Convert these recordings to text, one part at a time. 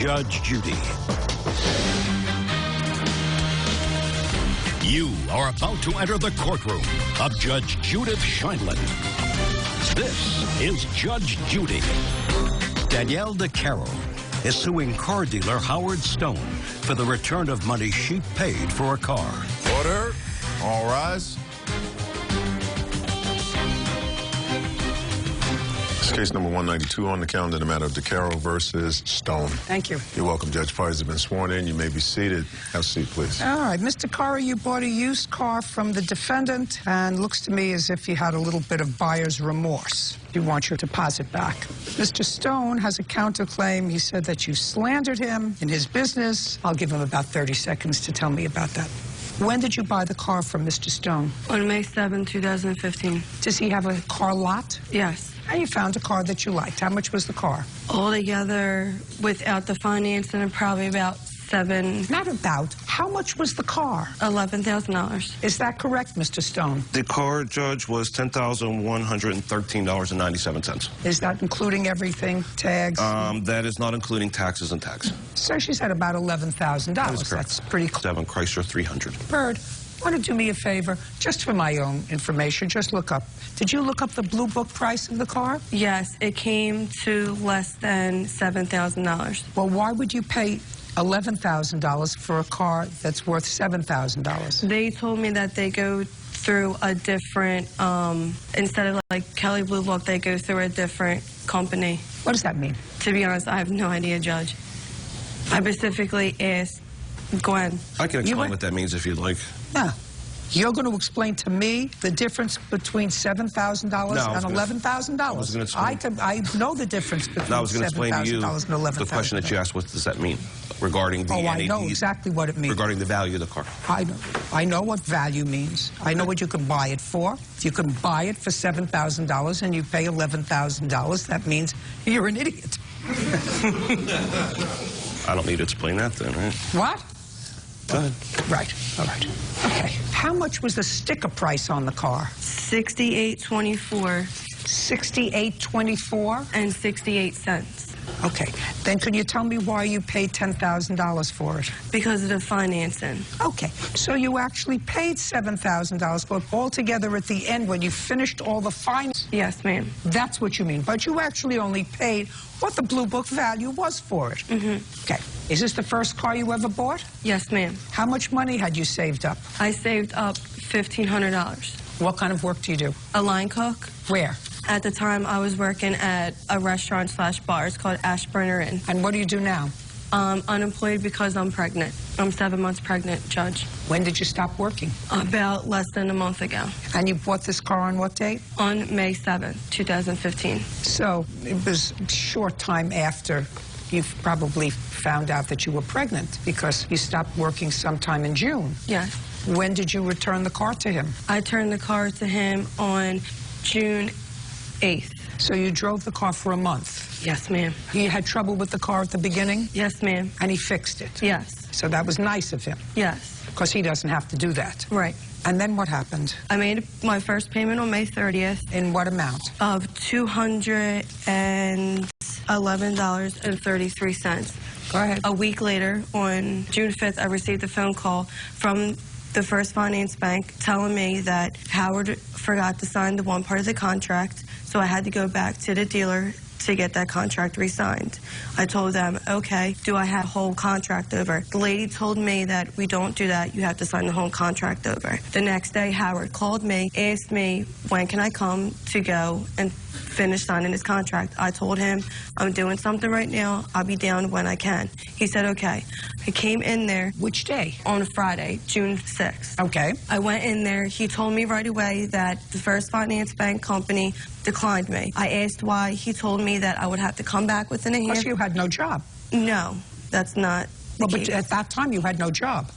Judge Judy. You are about to enter the courtroom of Judge Judith Scheindlin. This is Judge Judy. Danielle DeCaro is suing car dealer Howard Stone for the return of money she paid for a car. Order. All rise. Case number 192 on the calendar, the matter of DeCaro versus Stone. Thank you. You're welcome, Judge. Parties have been sworn in. You may be seated. Have a seat, please. All right, Mr. Carr, you bought a used car from the defendant, and looks to me as if you had a little bit of buyer's remorse. You want your deposit back. Mr. Stone has a counterclaim. He said that you slandered him in his business. I'll give him about 30 seconds to tell me about that. When did you buy the car from Mr. Stone? On May 7, 2015. Does he have a car lot? Yes. And you found a car that you liked. How much was the car? Altogether, without the financing, probably about Not about. How much was the car? $11,000. Is that correct, Mr. Stone? The car, Judge, was $10,113.97. Is that including everything, tags? That is not including taxes and tax. So she said about $11,000. That's pretty close. 7 Chrysler 300. Bird, want to do me a favor? Just for my own information, just look up. Did you look up the Blue Book price of the car? Yes, it came to less than $7,000. Well, why would you pay $11,000 for a car that's worth $7,000? They told me that they go through a different, instead of like Kelly Blue Book, they go through a different company. What does that mean? To be honest, I have no idea, Judge. I specifically asked Gwen. I can explain what that means if you'd like. Yeah. You're going to explain to me the difference between $7,000 and $11,000? I know the difference between $7,000 and $11,000. I was going to explain to you the question that you asked, what does that mean? Regarding the I know exactly what it means. Regarding the value of the car. I know what value means. I know what you can buy it for. If you can buy it for $7,000 and you pay $11,000, that means you're an idiot. I don't need to explain that then, right? What? Go ahead. Right. All right. Okay. How much was the sticker price on the car? $68.24. $68.24? And 68 cents. Okay. Then can you tell me why you paid $10,000 for it? Because of the financing. Okay. So you actually paid $7,000, but altogether at the end, when you finished all the finance... Yes, ma'am. That's what you mean. But you actually only paid what the Blue Book value was for it. Mm-hmm. Okay. Is this the first car you ever bought? Yes, ma'am. How much money had you saved up? I saved up $1,500. What kind of work do you do? A line cook. Where? At the time, I was working at a restaurant/bar. It's called Ashburner Inn. And what do you do now? Unemployed because I'm pregnant. I'm 7 months pregnant, Judge. When did you stop working? About less than a month ago. And you bought this car on what date? On May 7th, 2015. So it was a short time after you probably found out that you were pregnant because you stopped working sometime in June. Yes. When did you return the car to him? I turned the car to him on June 8th. So you drove the car for a month? Yes, ma'am. He had trouble with the car at the beginning? Yes, ma'am. And he fixed it? Yes. So that was nice of him? Yes. Because he doesn't have to do that? Right. And then what happened? I made my first payment on May 30th. In what amount? Of $211.33. Go ahead. A week later, on June 5th, I received a phone call from the First Finance Bank telling me that Howard forgot to sign the one part of the contract, so I had to go back to the dealer to get that contract re-signed. I told them, okay, do I have a whole contract over? The lady told me that we don't do that, you have to sign the whole contract over. The next day, Howard called me, asked me, when can I come to go and finish signing his contract? I told him, I'm doing something right now, I'll be down when I can. He said, okay. I came in there. Which day? On Friday, June 6th. Okay. I went in there, he told me right away that the First Finance Bank company declined me. I asked why, he told me that I would have to come back within a year. Because you had no job. No, that's not the case. But at that time you had no job,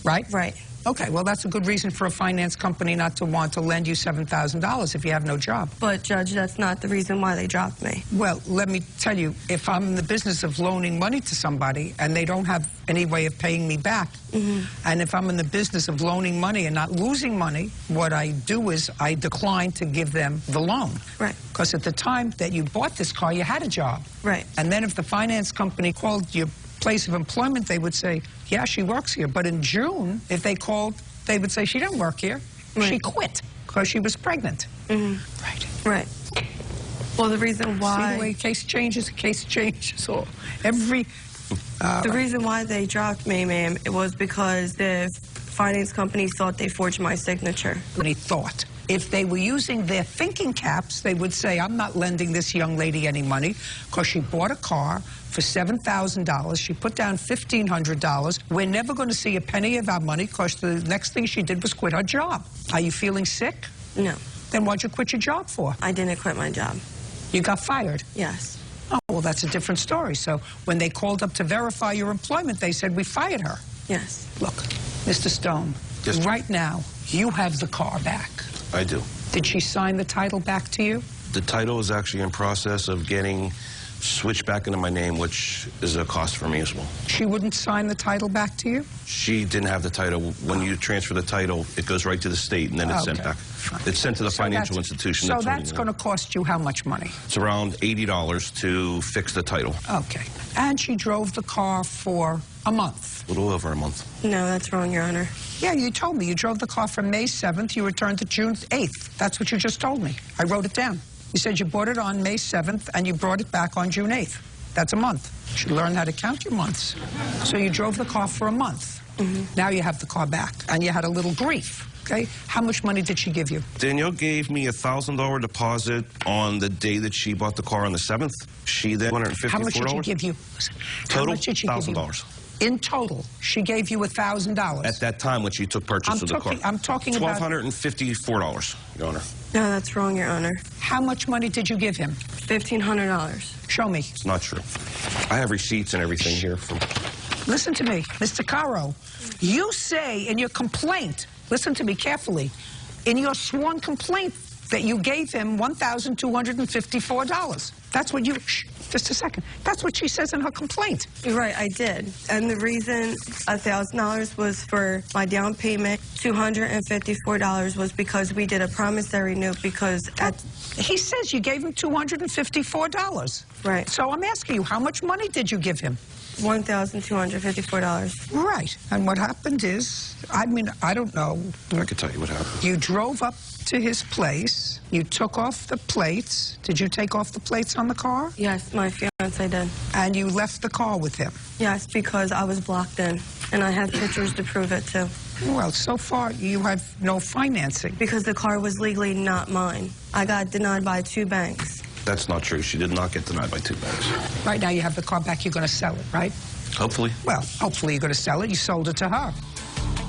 right? Right. Okay, well, that's a good reason for a finance company not to want to lend you $7,000 if you have no job. But, Judge, that's not the reason why they dropped me. Well, let me tell you, if I'm in the business of loaning money to somebody and they don't have any way of paying me back, and if I'm in the business of loaning money and not losing money, what I do is I decline to give them the loan. Right. Because at the time that you bought this car, you had a job. Right. And then if the finance company called your place of employment, they would say, yeah, she works here. But in June, if they called, they would say she didn't work here. Right. She quit because she was pregnant. Right. Well, the reason why... See the way case changes, or every... the reason why they dropped me, ma'am, it was because the finance company thought they forged my signature. They thought. If they were using their thinking caps, they would say, I'm not lending this young lady any money because she bought a car for $7,000. She put down $1,500. We're never going to see a penny of our money because the next thing she did was quit her job. Are you feeling sick? No. Then what'd you quit your job for? I didn't quit my job. You got fired? Yes. Oh, well, that's a different story. So when they called up to verify your employment, they said, we fired her. Yes. Look, Mr. Stone, yes, right now, you have the car back. I do. Did she sign the title back to you? The title is actually in process of getting switched back into my name, which is a cost for me as well. She wouldn't sign the title back to you? She didn't have the title. When you transfer the title, it goes right to the state, and then it's sent back. Fine. It's sent to the financial institution. So that's going to cost you how much money? It's around $80 to fix the title. Okay. And she drove the car for a month? A little over a month. No, that's wrong, Your Honor. Yeah, you told me. You drove the car from May 7th. You returned it June 8th. That's what you just told me. I wrote it down. You said you bought it on May 7th, and you brought it back on June 8th. That's a month. You should learn how to count your months. So you drove the car for a month. Now you have the car back, and you had a little grief. Okay? How much money did she give you? Danielle gave me a $1,000 deposit on the day that she bought the car on the 7th. She then $154. How much did she give you? Total, $1,000. In total, she gave you $1,000. At that time when she took purchase of the car. I'm talking about... $1,254, Your Honor. No, that's wrong, Your Honor. How much money did you give him? $1,500. Show me. It's not true. I have receipts and everything here from... Listen to me, Mr. Caro. You say in your complaint, listen to me carefully, in your sworn complaint that you gave him $1,254. That's what you... Shh, just a second. That's what she says in her complaint. Right, I did. And the reason $1,000 was for my down payment, $254 was because we did a promissory note because He says you gave him $254. Right. So I'm asking you, how much money did you give him? $1,254. Right. And what happened is, I mean, I don't know. I could tell you what happened. You drove up to his place. You took off the plates. Did you take off the plates on the car? Yes, my fiancé did. And you left the car with him? Yes, because I was blocked in. And I have pictures to prove it, too. Well, so far, you have no financing. Because the car was legally not mine. I got denied by 2 banks. That's not true. She did not get denied by 2 banks. Right now, you have the car back. You're going to sell it, right? Hopefully. Well, hopefully you're going to sell it. You sold it to her.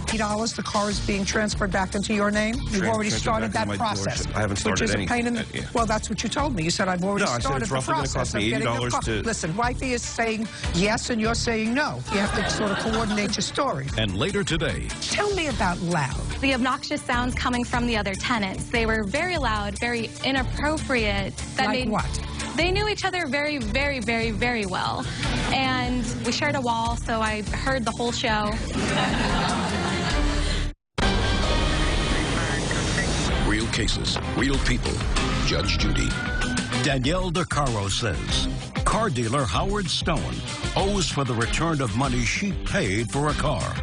$80, the car is being transferred back into your name. You've already started that process. I haven't started anything. Well, that's what you told me. You said I've already started the process of getting the car. Listen, wifey is saying yes, and you're saying no. You have to sort of coordinate your story. And later today, tell me about loud. The obnoxious sounds coming from the other tenants. They were very loud, very inappropriate. Like what? They knew each other very, very, very, very well. And we shared a wall, so I heard the whole show. real cases, real people. Judge Judy. Danielle DeCaro says car dealer Howard Stone owes for the return of money she paid for a car.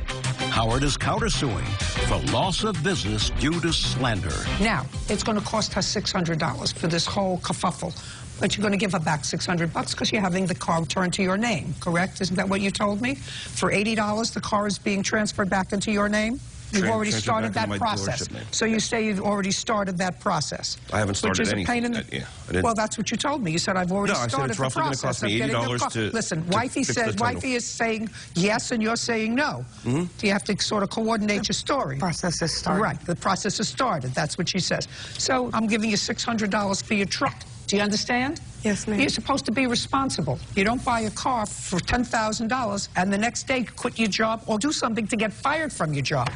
Howard is countersuing for loss of business due to slander. Now, it's going to cost her $600 for this whole kerfuffle. But you're going to give her back $600 because you're having the car returned to your name, correct? Isn't that what you told me? For $80, the car is being transferred back into your name? You've already started that process. So you say you've already started that process. I haven't started anything. Well, that's what you told me. You said I've already started the process of getting the car. Listen, wifey is saying yes, and you're saying no. Do you have to sort of coordinate your story? The process is started. Right, the process is started. That's what she says. So I'm giving you $600 for your truck. Do you understand? Yes, ma'am. You're supposed to be responsible. You don't buy a car for $10,000 and the next day quit your job or do something to get fired from your job.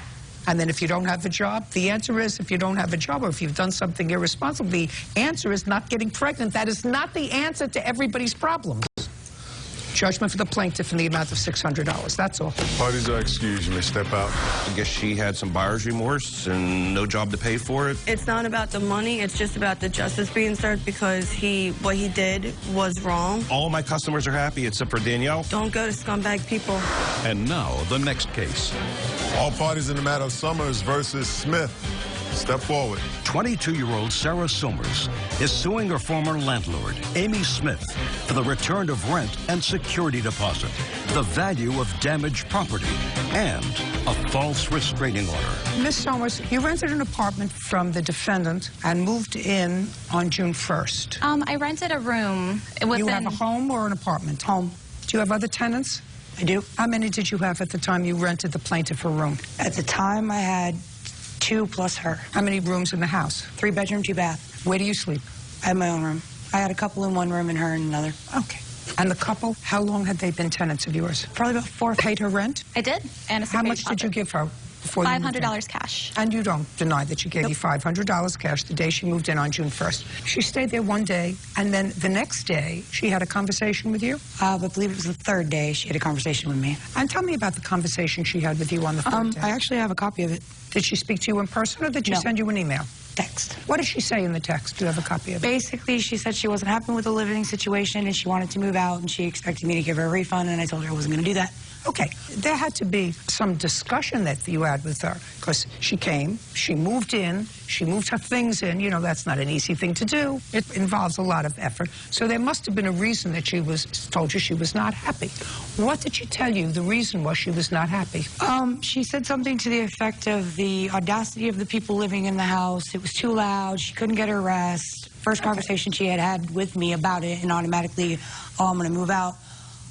And then if you don't have a job, the answer is if you don't have a job or if you've done something irresponsible, the answer is not getting pregnant. That is not the answer to everybody's problems. Judgment for the plaintiff in the amount of $600. That's all. Parties are excused. You may step out. I guess she had some buyer's remorse and no job to pay for it. It's not about the money. It's just about the justice being served because what he did was wrong. All my customers are happy except for Danielle. Don't go to scumbag people. And now, the next case. All parties in the matter of Summers versus Smith. Step forward. 22-year-old Sarah Summers is suing her former landlord, Amy Smith, for the return of rent and security deposit, the value of damaged property, and a false restraining order. Miss Summers, you rented an apartment from the defendant and moved in on June 1st. I rented a room within... You have a home or an apartment? Home. Do you have other tenants? I do. How many did you have at the time you rented the plaintiff a room? At the time, I had 2 plus her. How many rooms in the house? 3 bedroom, 2 bath. Where do you sleep? I had my own room. I had a couple in one room and her in another. Okay. And the couple, how long had they been tenants of yours? Probably about 4. Paid her rent? I did. And a How much did you give her before you moved in? $500 cash. And you don't deny that she gave you $500 cash the day she moved in on June 1st. She stayed there one day, and then the next day, she had a conversation with you? I believe it was the 3rd day she had a conversation with me. And tell me about the conversation she had with you on the 3rd day. I actually have a copy of it. Did she speak to you in person, or did she No. send you an email? Text. What did she say in the text? Do you have a copy of it? Basically, she said she wasn't happy with the living situation and she wanted to move out and she expected me to give her a refund, and I told her I wasn't going to do that. Okay, there had to be some discussion that you had with her, because she came, she moved in, she moved her things in. You know, that's not an easy thing to do. It involves a lot of effort. So there must have been a reason that she told you she was not happy. What did she tell you the reason was she was not happy? She said something to the effect of the audacity of the people living in the house. It was too loud. She couldn't get her rest. First conversation she had with me about it, and automatically, I'm going to move out.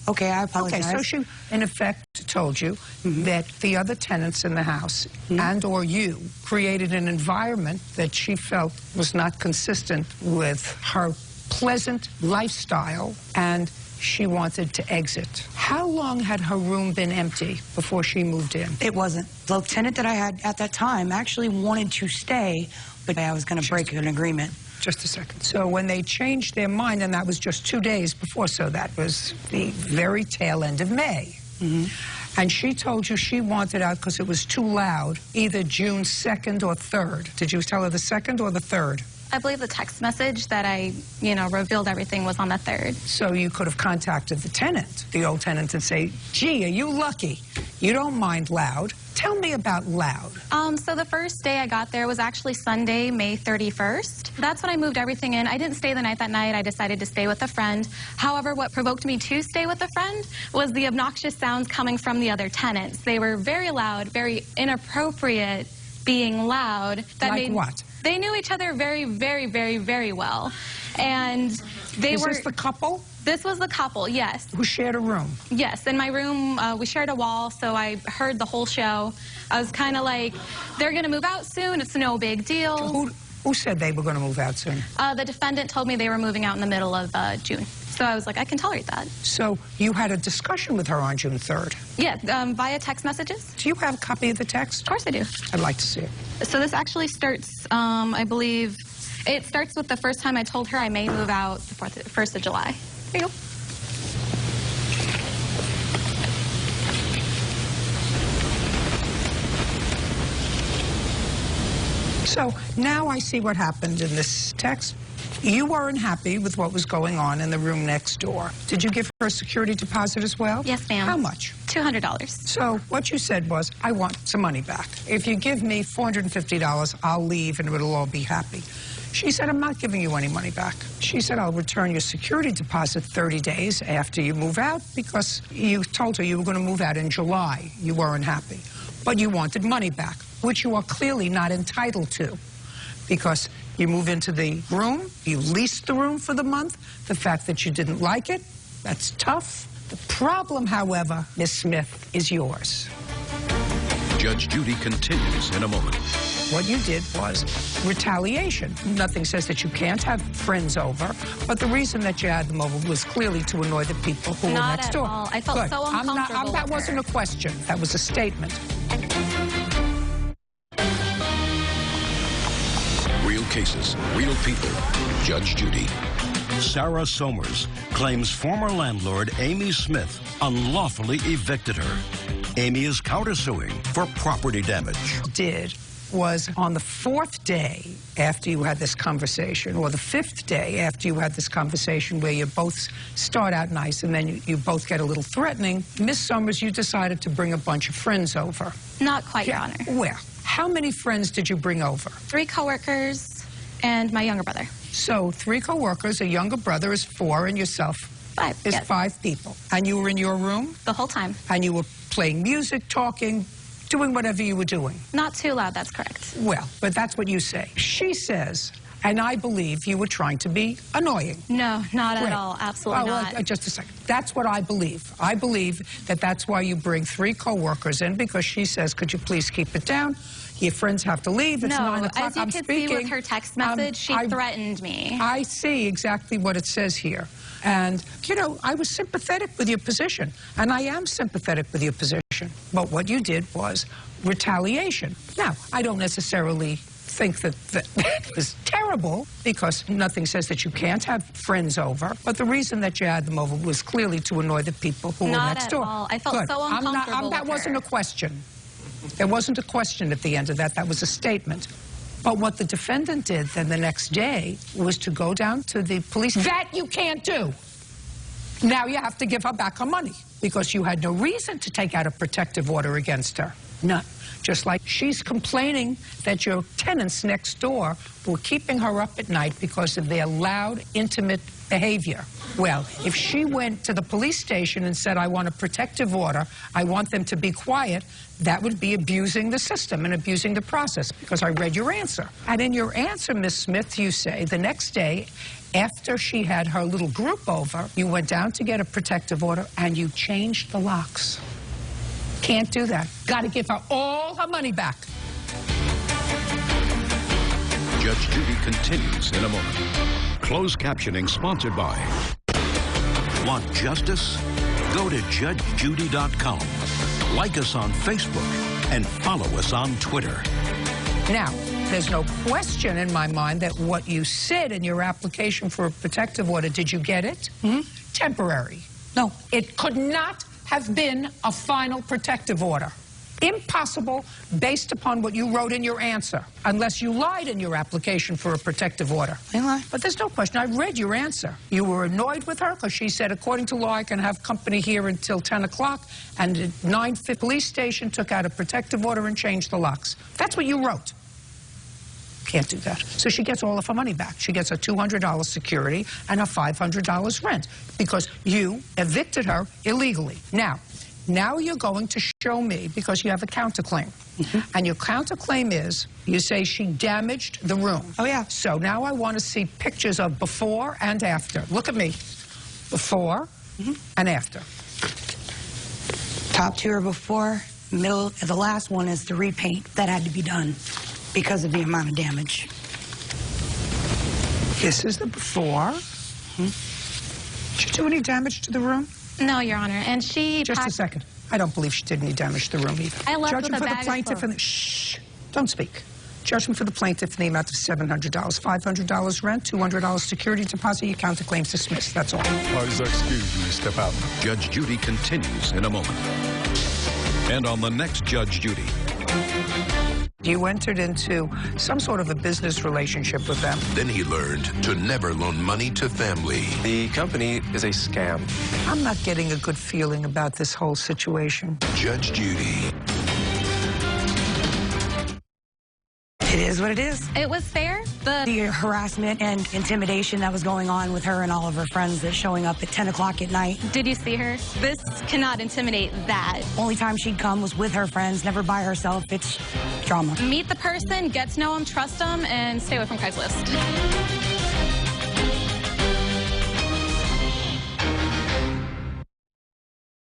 Okay, I apologize. Okay, so she, in effect, told you that the other tenants in the house and or you created an environment that she felt was not consistent with her pleasant lifestyle, and she wanted to exit. How long had her room been empty before she moved in? It wasn't. The tenant that I had at that time actually wanted to stay, but I was going to break an agreement. Just a second. So when they changed their mind, and that was just 2 days before, so that was the very tail end of May. And she told you she wanted out because it was too loud, either June 2nd or 3rd. Did you tell her the 2nd or the 3rd? I believe the text message that I, revealed everything was on the 3rd. So you could have contacted the tenant, the old tenant, and say, gee, are you lucky? You don't mind loud. Tell me about loud. So the first day I got there was actually Sunday, May 31st. That's when I moved everything in. I didn't stay the night that night. I decided to stay with a friend. However, what provoked me to stay with a friend was the obnoxious sounds coming from the other tenants. They were very loud, very inappropriate, being loud. Like what? They knew each other very, very, very, very well. And they Is were... this the couple? This was the couple, yes. Who shared a room? Yes, in my room, we shared a wall, so I heard the whole show. I was kind of like, they're going to move out soon. It's no big deal. Who said they were going to move out soon? The defendant told me they were moving out in the middle of June. So I was like, I can tolerate that. So you had a discussion with her on June 3rd? Yeah, via text messages. Do you have a copy of the text? Of course I do. I'd like to see it. So this actually starts, I believe, it starts with the first time I told her I may move out the 1st of July. There you go. So now I see what happened in this text. You weren't happy with what was going on in the room next door. Did you give her a security deposit as well? Yes, ma'am. How much? $200. So what you said was, I want some money back. If you give me $450, I'll leave and it'll all be happy. She said, I'm not giving you any money back. She said, I'll return your security deposit 30 days after you move out, because you told her you were going to move out in July. You weren't happy. But you wanted money back, which you are clearly not entitled to, because you move into the room, you leased the room for the month. The fact that you didn't like it, that's tough. The problem, however, Ms. Smith, is yours. Judge Judy continues in a moment. What you did was retaliation. Nothing says that you can't have friends over, but the reason that you had them over was clearly to annoy the people who were Not next at door. all. I felt Good. so uncomfortable That with wasn't her. a question. That was a statement. Real cases, real people. Judge Judy. Sarah Somers claims former landlord Amy Smith unlawfully evicted her. Amy is countersuing for property damage. Was on the 4th day after you had this conversation, or the 5th day after you had this conversation where you both start out nice and then you both get a little threatening, Miss Somers, you decided to bring a bunch of friends over. Not quite, Your Honor. Well, how many friends did you bring over? 3 coworkers and my younger brother. So 3 coworkers, a younger brother is 4, and yourself 5. is Yes. 5 people. And you were in your room? The whole time. And you were playing music, talking, doing whatever you were doing? Not too loud, that's correct. Well, but that's what you say. She says, and I believe you were trying to be annoying. No, not at Right. all. Absolutely Well, not. just a second. That's what I believe. I believe that that's why you bring 3 coworkers in, because she says, could you please keep it down? Your friends have to leave. It's 9 o'clock. As you I'm could speaking. see with her text message, she threatened me. I see exactly what it says here. And, you know, I was sympathetic with your position, and I am sympathetic with your position. But what you did was retaliation. Now, I don't necessarily think that was terrible, because nothing says that you can't have friends over. But the reason that you had them over was clearly to annoy the people who were next door. Not at all. I felt Good. so uncomfortable That with wasn't her. a question. There wasn't a question at the end of that. That was a statement. But what the defendant did then the next day was to go down to the police. That you can't do. Now you have to give her back her money, because you had no reason to take out a protective order against her. None. Just like she's complaining that your tenants next door were keeping her up at night because of their loud, intimate behavior. Well, if she went to the police station and said, I want a protective order, I want them to be quiet, that would be abusing the system and abusing the process, because I read your answer. And in your answer, Miss Smith, you say the next day, after she had her little group over, you went down to get a protective order and you changed the locks. Can't do that. Got to give her all her money back. Judge Judy continues in a moment. Closed captioning sponsored by. Want justice? Go to judgejudy.com. Like us on Facebook and follow us on Twitter. Now, there's no question in my mind that what you said in your application for a protective order, did you get it? Temporary. No, it could not have been a final protective order. Impossible, based upon what you wrote in your answer, unless you lied in your application for a protective order. I lied. But there's no question. I read your answer. You were annoyed with her because she said, according to law, I can have company here until 10 o'clock, and the 9th police station took out a protective order and changed the locks. That's what you wrote. Can't do that. So she gets all of her money back. She gets a $200 security and a $500 rent, because you evicted her illegally. Now you're going to show me, because you have a counterclaim. And your counterclaim is, you say she damaged the room. Oh, yeah. So now I want to see pictures of before and after. Look at me. Before and after. Top 2 are before. Middle, the last one is the repaint that had to be done because of the amount of damage. This is the before. Did you do any damage to the room? No, Your Honor. And she Just a second. I don't believe she did any damage to the room either. I left Judgment with a for the bag plaintiff full. and shh, don't speak. Judgment for the plaintiff in the amount of $700, $500 rent, $200 security deposit. Your counterclaim's dismissed. That's all. Excuse me, step out. Judge Judy continues in a moment. And on the next Judge Judy. You entered into some sort of a business relationship with them. Then he learned to never loan money to family. The company is a scam. I'm not getting a good feeling about this whole situation. Judge Judy. It is what it is. It was fair. The harassment and intimidation that was going on with her and all of her friends that showing up at 10 o'clock at night. Did you see her? This cannot intimidate that. Only time she'd come was with her friends, never by herself. It's drama. Meet the person, get to know them, trust them, and stay away from Craigslist.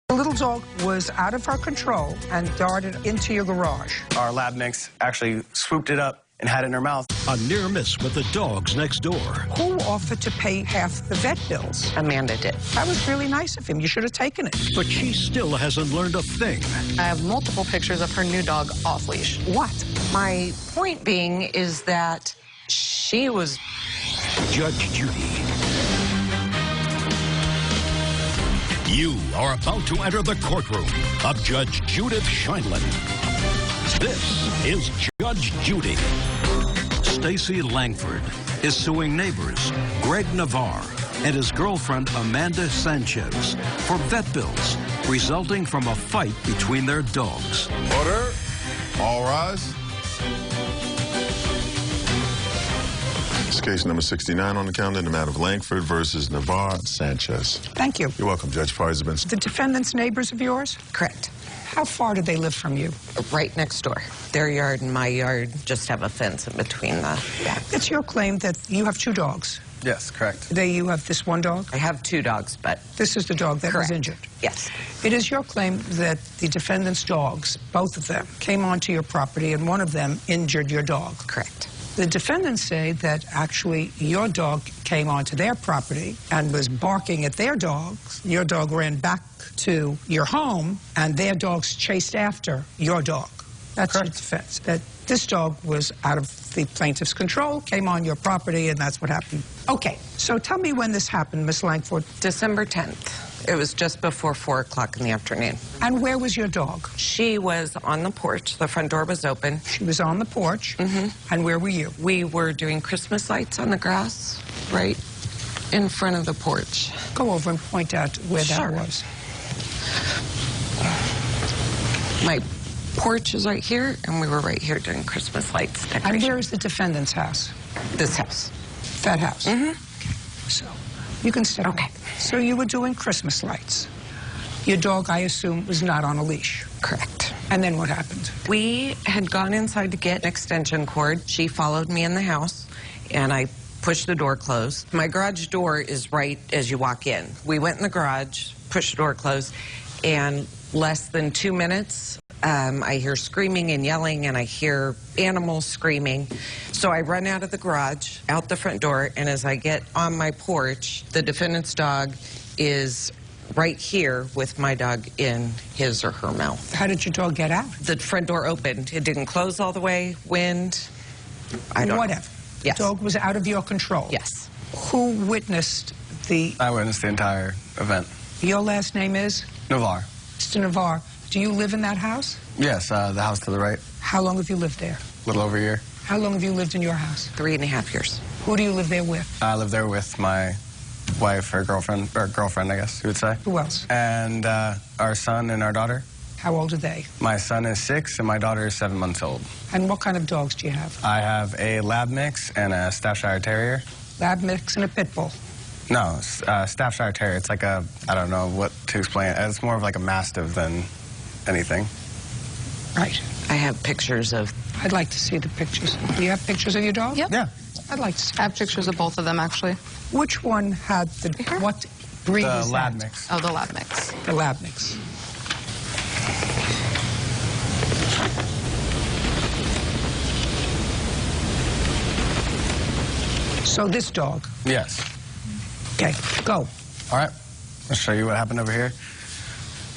The little dog was out of her control and darted into your garage. Our lab mix actually swooped it up and had it in her mouth. A near miss with the dogs next door. Who offered to pay half the vet bills? Amanda did. That was really nice of him. You should have taken it. But she still hasn't learned a thing. I have multiple pictures of her new dog off leash. What? My point being is that she was... Judge Judy. You are about to enter the courtroom of Judge Judith Scheindlin. This is Judge Judy. Stacy Langford is suing neighbors Greg Navarre and his girlfriend Amanda Sanchez for vet bills resulting from a fight between their dogs. Order. All rise. It's case number 69 on the calendar, the matter of Langford versus Navarre Sanchez. Thank you. You're welcome, Judge. Parties have been... The defendant's neighbors of yours? Correct. How far do they live from you? Right next door. Their yard and my yard just have a fence in between the... Yeah. It's your claim that you have 2 dogs. Yes, correct. You have this 1 dog? I have 2 dogs, but... This is the dog that Correct. was injured? Yes. It is your claim that the defendant's dogs, both of them, came onto your property and one of them injured your dog? Correct. The defendants say that actually your dog came onto their property and was barking at their dogs. Your dog ran back to your home and their dogs chased after your dog. That's your defense. That this dog was out of the plaintiff's control, came on your property, and that's what happened. Okay, so tell me when this happened, Miss Langford. December 10th. It was just before 4 o'clock in the afternoon. And where was your dog? She was on the porch. The front door was open. She was on the porch. Mm-hmm. And where were you? We were doing Christmas lights on the grass right in front of the porch. Go over and point out where Sure. that was. My porch is right here, and we were right here doing Christmas lights decoration. And where is the defendant's house? This house. That house? Mm-hmm. Okay. So, you can step Okay. up. So you were doing Christmas lights. Your dog, I assume, was not on a leash. Correct. And then what happened? We had gone inside to get an extension cord. She followed me in the house, and I pushed the door closed. My garage door is right as you walk in. We went in the garage, pushed the door closed, and less than 2 minutes, I hear screaming and yelling, and I hear animals screaming. So I run out of the garage, out the front door, and as I get on my porch, the defendant's dog is right here with my dog in his or her mouth. How did your dog get out? The front door opened. It didn't close all the way. Wind. I don't know. Whatever. Yes. The dog was out of your control. Yes. Who witnessed the... I witnessed the entire event. Your last name is? Navarre. Mr. Navarre. Do you live in that house? Yes, the house to the right. How long have you lived there? A little over a year. How long have you lived in your house? 3.5 years. Who do you live there with? I live there with my wife, or girlfriend, I guess you would say. Who else? And our son and our daughter. How old are they? My son is 6 and my daughter is 7 months old. And what kind of dogs do you have? I have a lab mix and a Staffordshire Terrier. Lab mix and a pit bull. No, Staffordshire Terrier. It's like a, I don't know what to explain. It's more of like a Mastiff than anything. Right. I have pictures of... I'd like to see the pictures. Do you have pictures of your dog? Yep. Yeah. I'd like to see. I have pictures of both of them, actually. Which one had the... What breed The is lab that? mix. Oh, the lab mix. The lab mix. So this dog. Yes. Okay, go. All right. I'll show you what happened over here.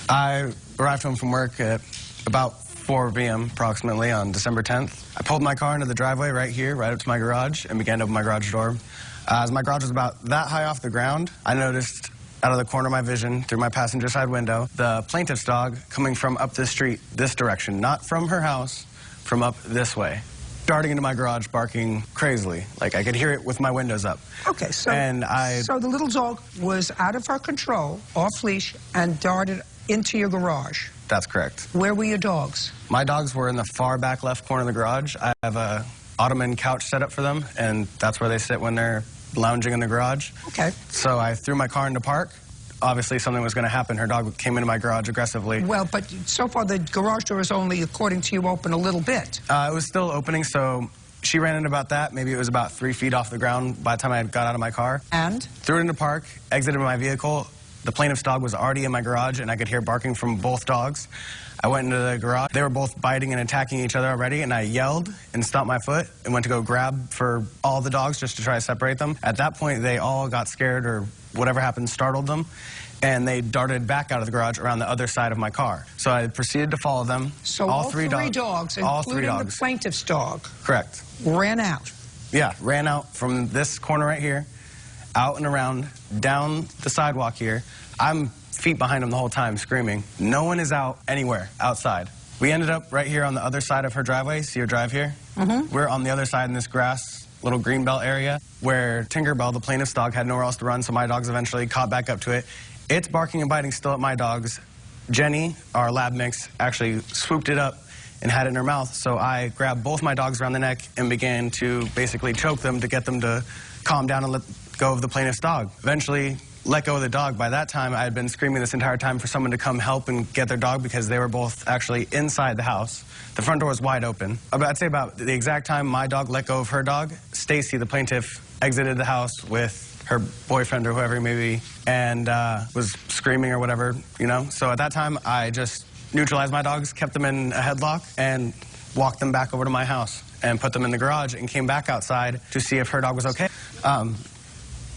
I arrived home from work at about 4 p.m. approximately on December 10th. I pulled my car into the driveway right here, right up to my garage, and began to open my garage door. As my garage was about that high off the ground, I noticed out of the corner of my vision, through my passenger side window, the plaintiff's dog coming from up the street this direction, not from her house, from up this way, darting into my garage, barking crazily. Like, I could hear it with my windows up. Okay, so, And so the little dog was out of her control, off leash, and darted into your garage. That's correct. Where were your dogs? My dogs were in the far back left corner of the garage. I have a ottoman couch set up for them, and that's where they sit when they're lounging in the garage. Okay. So I threw my car into park. Obviously, something was going to happen. Her dog came into my garage aggressively. Well, but so far the garage door is only, according to you, open a little bit. It was still opening, so she ran in about that. Maybe it was about 3 feet off the ground by the time I got out of my car. And? Threw it into park, exited my vehicle. The plaintiff's dog was already in my garage, and I could hear barking from both dogs. I went into the garage. They were both biting and attacking each other already, and I yelled and stomped my foot and went to go grab for all the dogs just to try to separate them. At that point, they all got scared, or whatever happened startled them, and they darted back out of the garage around the other side of my car. So I proceeded to follow them. So all three dogs, including the plaintiff's dog, correct, ran out. Yeah, ran out from this corner right here, out and around, down the sidewalk here. I'm feet behind him the whole time, screaming. No one is out anywhere outside. We ended up right here on the other side of her driveway. See her drive here? Mm-hmm. We're on the other side in this grass, little greenbelt area, where Tinkerbell, the plaintiff's dog, had nowhere else to run, so my dogs eventually caught back up to it. It's barking and biting still at my dogs. Jenny, our lab mix, actually swooped it up and had it in her mouth, so I grabbed both my dogs around the neck and began to basically choke them to get them to calm down and let go of the plaintiff's dog. Eventually let go of the dog. By that time, I had been screaming this entire time for someone to come help and get their dog because they were both actually inside the house. The front door was wide open. I'd say about the exact time my dog let go of her dog, Stacy, the plaintiff, exited the house with her boyfriend or whoever he may be and was screaming or whatever, you know. So at that time, I just neutralized my dogs, kept them in a headlock, and walked them back over to my house and put them in the garage and came back outside to see if her dog was okay.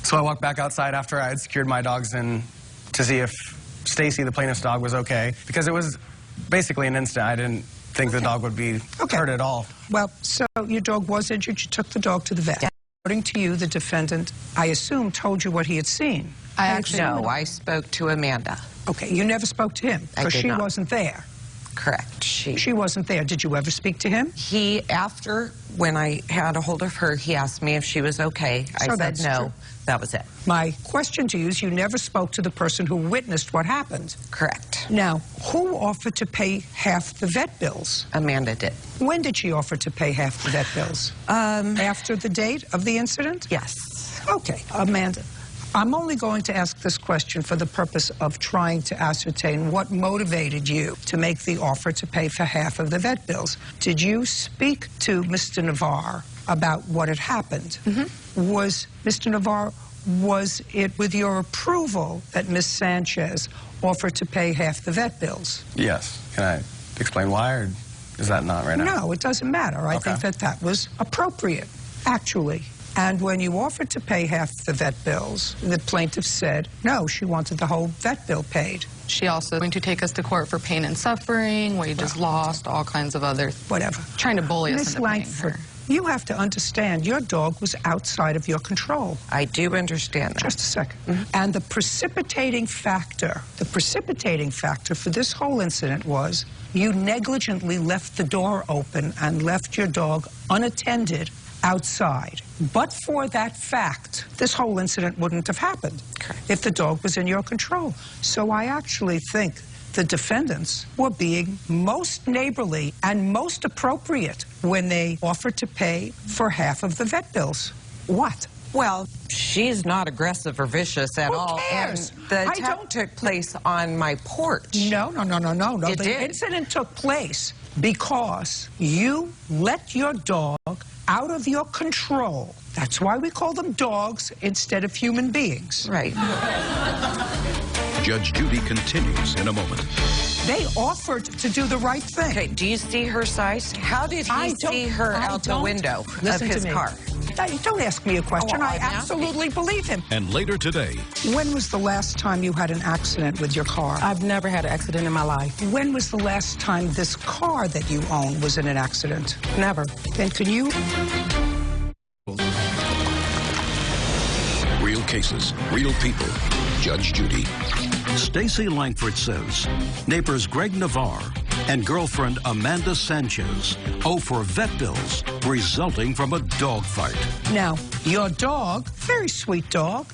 So I walked back outside after I had secured my dogs and to see if Stacy, the plaintiff's dog, was okay, because it was basically an instant. I didn't think the dog would be hurt at all. Well, so your dog was injured. You took the dog to the vet. Yeah. According to you, the defendant, I assume, told you what he had seen. No, I spoke to Amanda. Okay, you never spoke to him because she wasn't there. Correct. She wasn't there. Did you ever speak to him? When I had a hold of her, he asked me if she was okay. I said no. True. That was it. My question to you is, you never spoke to the person who witnessed what happened. Correct. Now, who offered to pay half the vet bills? Amanda did. When did she offer to pay half the vet bills? After the date of the incident? Yes. Okay, Amanda. I'm only going to ask this question for the purpose of trying to ascertain what motivated you to make the offer to pay for half of the vet bills. Did you speak to Mr. Navarre about what had happened? Mm-hmm. Was Mr. Navarre, was it with your approval that Ms. Sanchez offered to pay half the vet bills? Yes. Can I explain why, or is that not right now? No, it doesn't matter. I think that was appropriate, actually. And when you offered to pay half the vet bills, the plaintiff said, no, she wanted the whole vet bill paid. She also going to take us to court for pain and suffering, wages lost, all kinds of other... Whatever. Trying to bully us Ms. into paying Langford, her. You have to understand, your dog was outside of your control. I do understand that. Just a second. Mm-hmm. And the precipitating factor for this whole incident was you negligently left the door open and left your dog unattended outside. But for that fact, this whole incident wouldn't have happened if the dog was in your control. So I actually think the defendants were being most neighborly and most appropriate when they offered to pay for half of the vet bills. What? Well, she's not aggressive or vicious at all. Who cares? And the attack took place on my porch. No. It the did. incident took place because you let your dog out of your control. That's why we call them dogs instead of human beings. Right. Judge Judy continues in a moment. They offered to do the right thing. Okay, do you see her size? How did he see her out the window of his car? Don't ask me a question. Oh, I absolutely believe him. And later today. When was the last time you had an accident with your car? I've never had an accident in my life. When was the last time this car that you own was in an accident? Never. Then can you... Real cases, real people. Judge Judy. Stacy Langford says neighbors Greg Navarre and girlfriend Amanda Sanchez owe for vet bills resulting from a dog fight. Now, your dog, very sweet dog,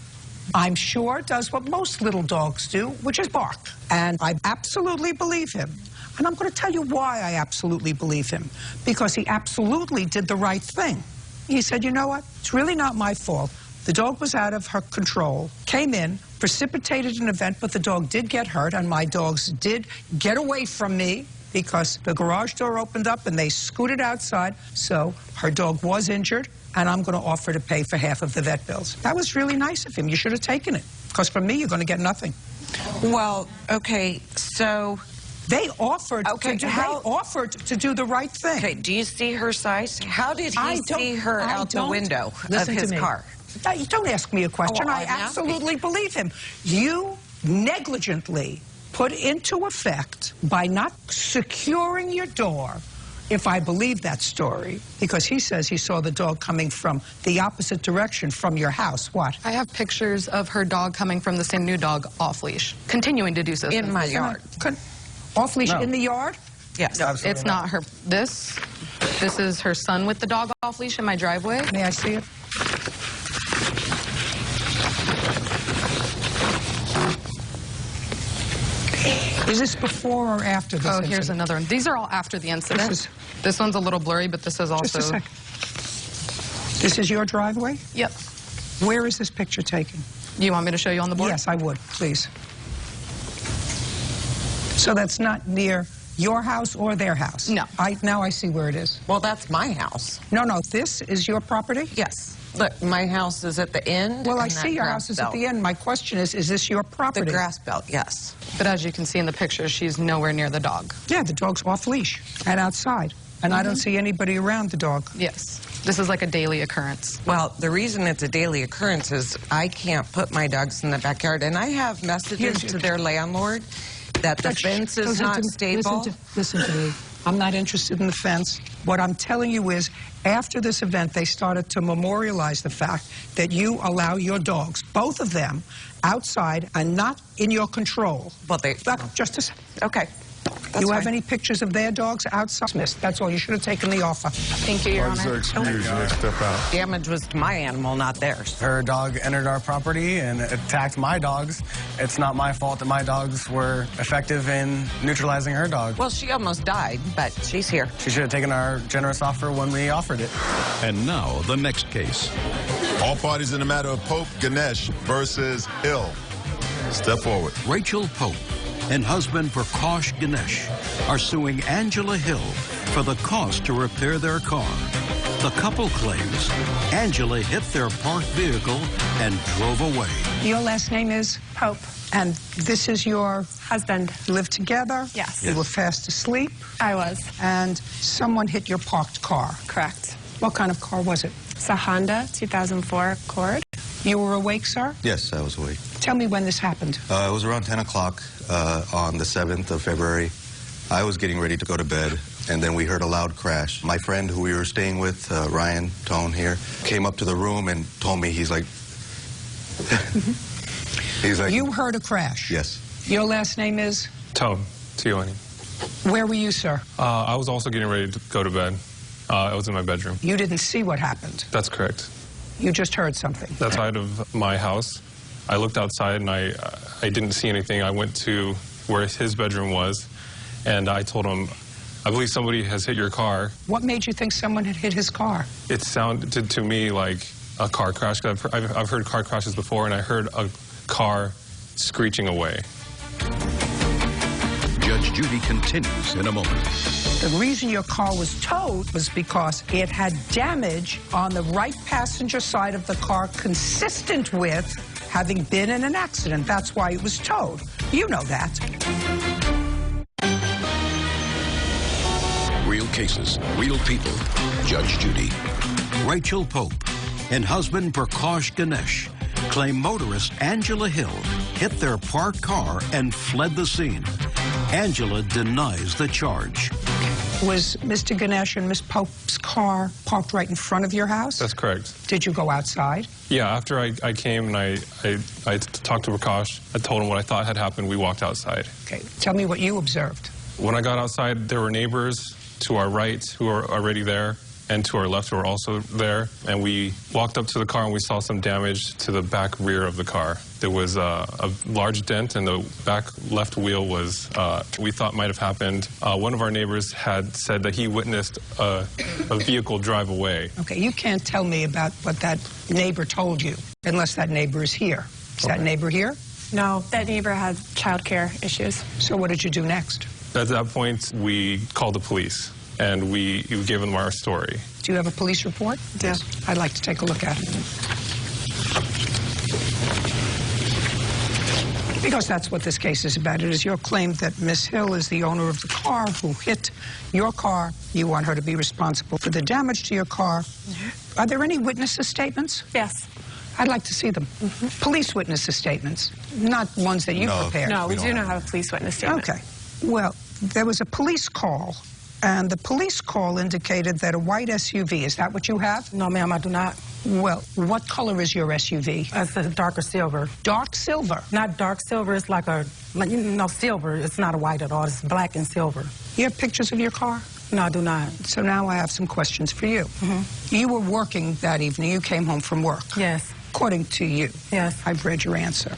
I'm sure does what most little dogs do, which is bark. And I absolutely believe him. And I'm going to tell you why I absolutely believe him. Because he absolutely did the right thing. He said, you know what? It's really not my fault. The dog was out of her control, came in, precipitated an event, but the dog did get hurt, and my dogs did get away from me because the garage door opened up and they scooted outside. So her dog was injured, and I'm going to offer to pay for half of the vet bills. That was really nice of him. You should have taken it, because from me, you're going to get nothing. Well, okay, so... They offered to do the right thing. Okay, do you see her size? How did he see her out the window of his car? Don't ask me a question. I absolutely believe him. You negligently put into effect, by not securing your door, if I believe that story, because he says he saw the dog coming from the opposite direction from your house. What? I have pictures of her dog coming from the same new dog off leash, continuing to do so. In my yard. Off leash in the yard? Yes. No, It's not her. This is her son with the dog off leash in my driveway. May I see it? Is this before or after this incident? Here's another one. These are all after the incident. This one's a little blurry, but this is also... Just a second. This is your driveway? Yep. Where is this picture taken? You want me to show you on the board? Yes, I would, please. So that's not near your house or their house? No. Now I see where it is. Well, that's my house. No, this is your property? Yes. Look, my house is at the end. Well, I see your house is at the end. My question is this your property? The grass belt, yes. But as you can see in the picture, she's nowhere near the dog. Yeah, the dog's off leash and outside. And I don't see anybody around the dog. Yes. This is like a daily occurrence. Well, the reason it's a daily occurrence is I can't put my dogs in the backyard. And I have messages to their landlord that the fence is not stable. Listen to me. I'm not interested in the fence. What I'm telling you is, after this event, they started to memorialize the fact that you allow your dogs, both of them, outside and not in your control. Well, Just a second. Okay. You have any pictures of their dogs outside? That's all. You should have taken the offer. Thank you, Your Honor. Excuse you, step out. Damage was to my animal, not theirs. Her dog entered our property and attacked my dogs. It's not my fault that my dogs were effective in neutralizing her dog. Well, she almost died, but she's here. She should have taken our generous offer when we offered it. And now, the next case. All parties in the matter of Pope Ganesh versus Hill. Step forward. Rachel Pope and husband Prakash Ganesh are suing Angela Hill for the cost to repair their car. The couple claims Angela hit their parked vehicle and drove away. Your last name is? Pope. And this is your husband. You live together? Yes. You were fast asleep? I was. And someone hit your parked car? Correct. What kind of car was it? It's a Honda 2004 Accord. You were awake, sir? Yes, I was awake. Tell me when this happened. It was around 10 o'clock on the 7th of February. I was getting ready to go to bed, and then we heard a loud crash. My friend who we were staying with, Ryan Tone here, came up to the room and told me, he's like... You heard a crash? Yes. Your last name is? Tone, T-O-N-E. Where were you, sir? I was also getting ready to go to bed. I was in my bedroom. You didn't see what happened? That's correct. You just heard something? Outside of my house. I looked outside and I didn't see anything. I went to where his bedroom was, and I told him, I believe somebody has hit your car. What made you think someone had hit his car? It sounded to me like a car crash. I've heard car crashes before, and I heard a car screeching away. Judge Judy continues in a moment. The reason your car was towed was because it had damage on the right passenger side of the car consistent with having been in an accident. That's why it was towed. You know that. Real cases, real people. Judge Judy. Rachel Pope and husband Prakash Ganesh claim motorist Angela Hill hit their parked car and fled the scene. Angela denies the charge. Was Mr. Ganesh and Miss Pope's car parked right in front of your house? That's correct. Did you go outside? Yeah, after I came and I talked to Prakash, I told him what I thought had happened, we walked outside. Okay, tell me what you observed. When I got outside, there were neighbors to our right who were already there, and to our left who were also there, and we walked up to the car and we saw some damage to the back rear of the car. There was a large dent, and the back left wheel was, we thought might have happened. One of our neighbors had said that he witnessed a vehicle drive away. Okay, you can't tell me about what that neighbor told you unless that neighbor is here. Is that neighbor here? No, that neighbor has child care issues. So what did you do next? At that point, we called the police, and we gave them our story. Do you have a police report? Yes. I'd like to take a look at it. Because that's what this case is about. It is your claim that Miss Hill is the owner of the car who hit your car. You want her to be responsible for the damage to your car. Are there any witnesses' statements? Yes. I'd like to see them. Police witnesses' statements, not ones that you prepared. No, we do not have a police witness statement. Okay. Well, there was a police call And the police call indicated that a white SUV, is that what you have? No, ma'am, I do not. Well, what color is your SUV? It's a darker silver. Dark silver? Not dark silver, it's like silver. It's not a white at all, it's black and silver. You have pictures of your car? No, I do not. So now I have some questions for you. You were working that evening. You came home from work. Yes. According to you. Yes. I've read your answer.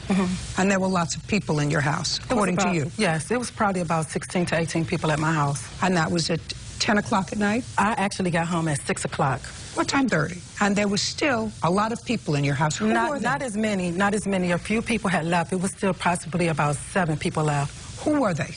And there were lots of people in your house, according to you. Yes, it was probably about 16 to 18 people at my house. And that was at 10 o'clock at night? I actually got home at 6 o'clock. What time? 30. And there was still a lot of people in your house. Who were they? Not as many. Not as many. A few people had left. It was still possibly about 7 people left. Who were they?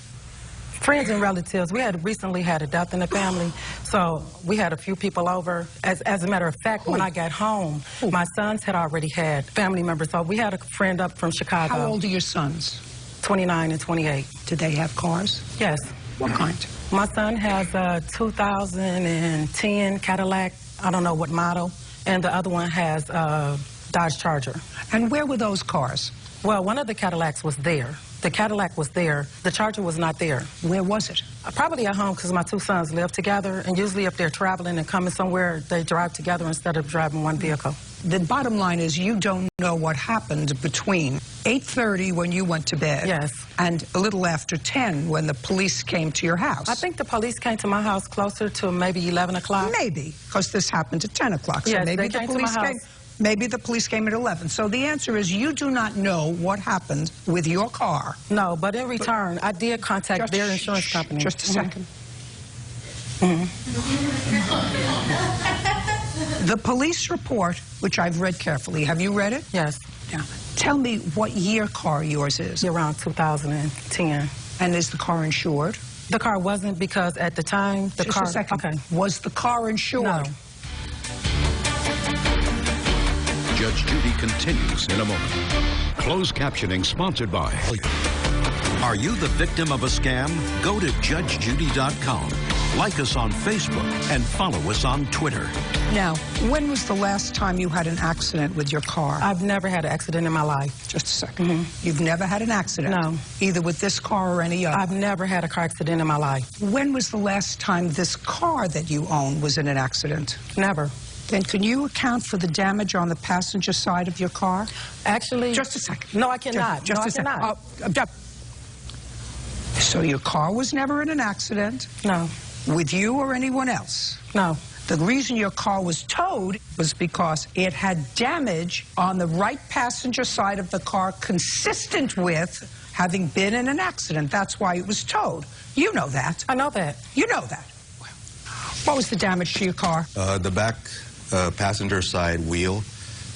Friends and relatives. We had recently had a death in the family, so we had a few people over. As a matter of fact, when I got home, my sons had already had family members. So we had a friend up from Chicago. How old are your sons? 29 and 28. Did they have cars? Yes. What kind? My son has a 2010 Cadillac. I don't know what model. And the other one has a Dodge Charger. And where were those cars? Well, one of the Cadillacs was there. The Cadillac was there. The Charger was not there. Where was it? Probably at home because my 2 sons live together. And usually if they're traveling and coming somewhere, they drive together instead of driving one vehicle. The bottom line is you don't know what happened between 8:30 when you went to bed. Yes. And a little after 10 when the police came to your house. I think the police came to my house closer to maybe 11 o'clock. Maybe, because this happened at 10 o'clock. So yes, maybe they the police came. Maybe the police came at 11. So the answer is you do not know what happened with your car. No, but in return, I did contact their insurance company. Just a second. The police report, which I've read carefully, have you read it? Yes. Yeah. Tell me what year car yours is. Around 2010. And is the car insured? The car wasn't because at the time the car. Just a second. Okay. Was the car insured? No. Judge Judy continues in a moment. Closed captioning sponsored by. Are you the victim of a scam? Go to judgejudy.com. Like us on Facebook and follow us on Twitter. Now, when was the last time you had an accident with your car? I've never had an accident in my life. Just a second. You've never had an accident? No. Either with this car or any other? I've never had a car accident in my life. When was the last time this car that you own was in an accident? Never. Then can you account for the damage on the passenger side of your car? Actually... Just a second. No, I cannot. Just a second. So your car was never in an accident? No. With you or anyone else? No. The reason your car was towed was because it had damage on the right passenger side of the car consistent with having been in an accident. That's why it was towed. You know that. I know that. You know that. What was the damage to your car? The back passenger side wheel,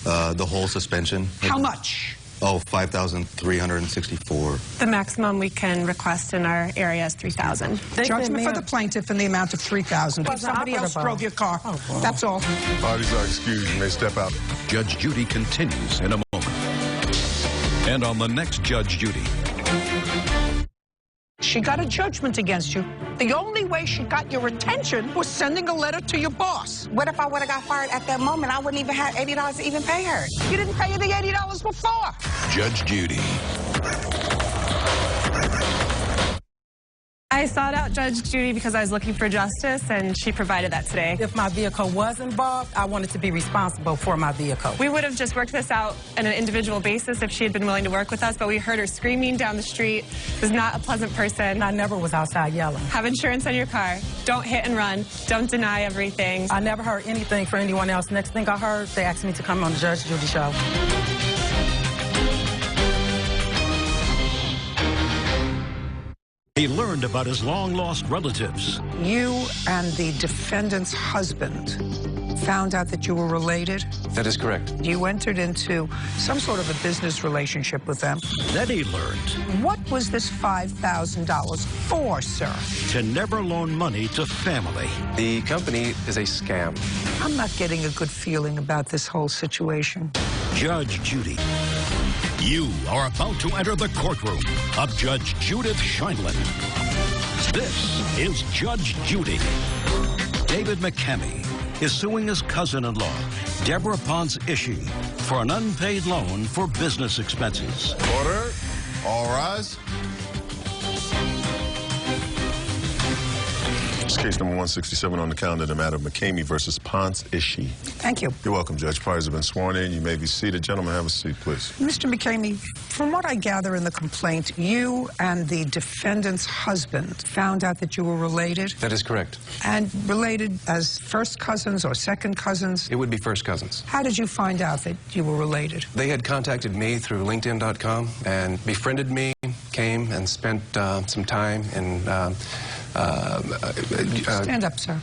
the whole suspension. How much? Oh, $5,364. The maximum we can request in our area is $3,000. Judgment for the plaintiff in the amount of $3,000. If somebody else drove your car, that's all. Parties are excused. You may step out. Judge Judy continues in a moment. And on the next Judge Judy. She got a judgment against you. The only way she got your attention was sending a letter to your boss. What if I would have got fired at that moment? I wouldn't even have $80 to even pay her. You didn't pay her the $80 before. Judge Judy. I sought out Judge Judy because I was looking for justice, and she provided that today. If my vehicle was involved, I wanted to be responsible for my vehicle. We would have just worked this out on an individual basis if she had been willing to work with us, but we heard her screaming down the street. Was not a pleasant person. I never was outside yelling. Have insurance on your car. Don't hit and run. Don't deny everything. I never heard anything for anyone else. Next thing I heard, they asked me to come on the Judge Judy show. He learned about his long-lost relatives. You and the defendant's husband found out that you were related? That is correct. You entered into some sort of a business relationship with them. Then he learned. What was this $5,000 for, sir? To never loan money to family. The company is a scam. I'm not getting a good feeling about this whole situation. Judge Judy. You are about to enter the courtroom of Judge Judith Scheindlin. This is Judge Judy. David McCamey is suing his cousin-in-law, Deborah Ponce Ishii, for an unpaid loan for business expenses. Order. All rise. It's case number 167 on the calendar, the matter of McCamey versus Ponce Ishii. Thank you. You're welcome, Judge. Parties have been sworn in. You may be seated. Gentlemen, have a seat, please. Mr. McCamey, from what I gather in the complaint, you and the defendant's husband found out that you were related? That is correct. And related as first cousins or second cousins? It would be first cousins. How did you find out that you were related? They had contacted me through LinkedIn.com and befriended me, came and spent some time in... Stand up, sir.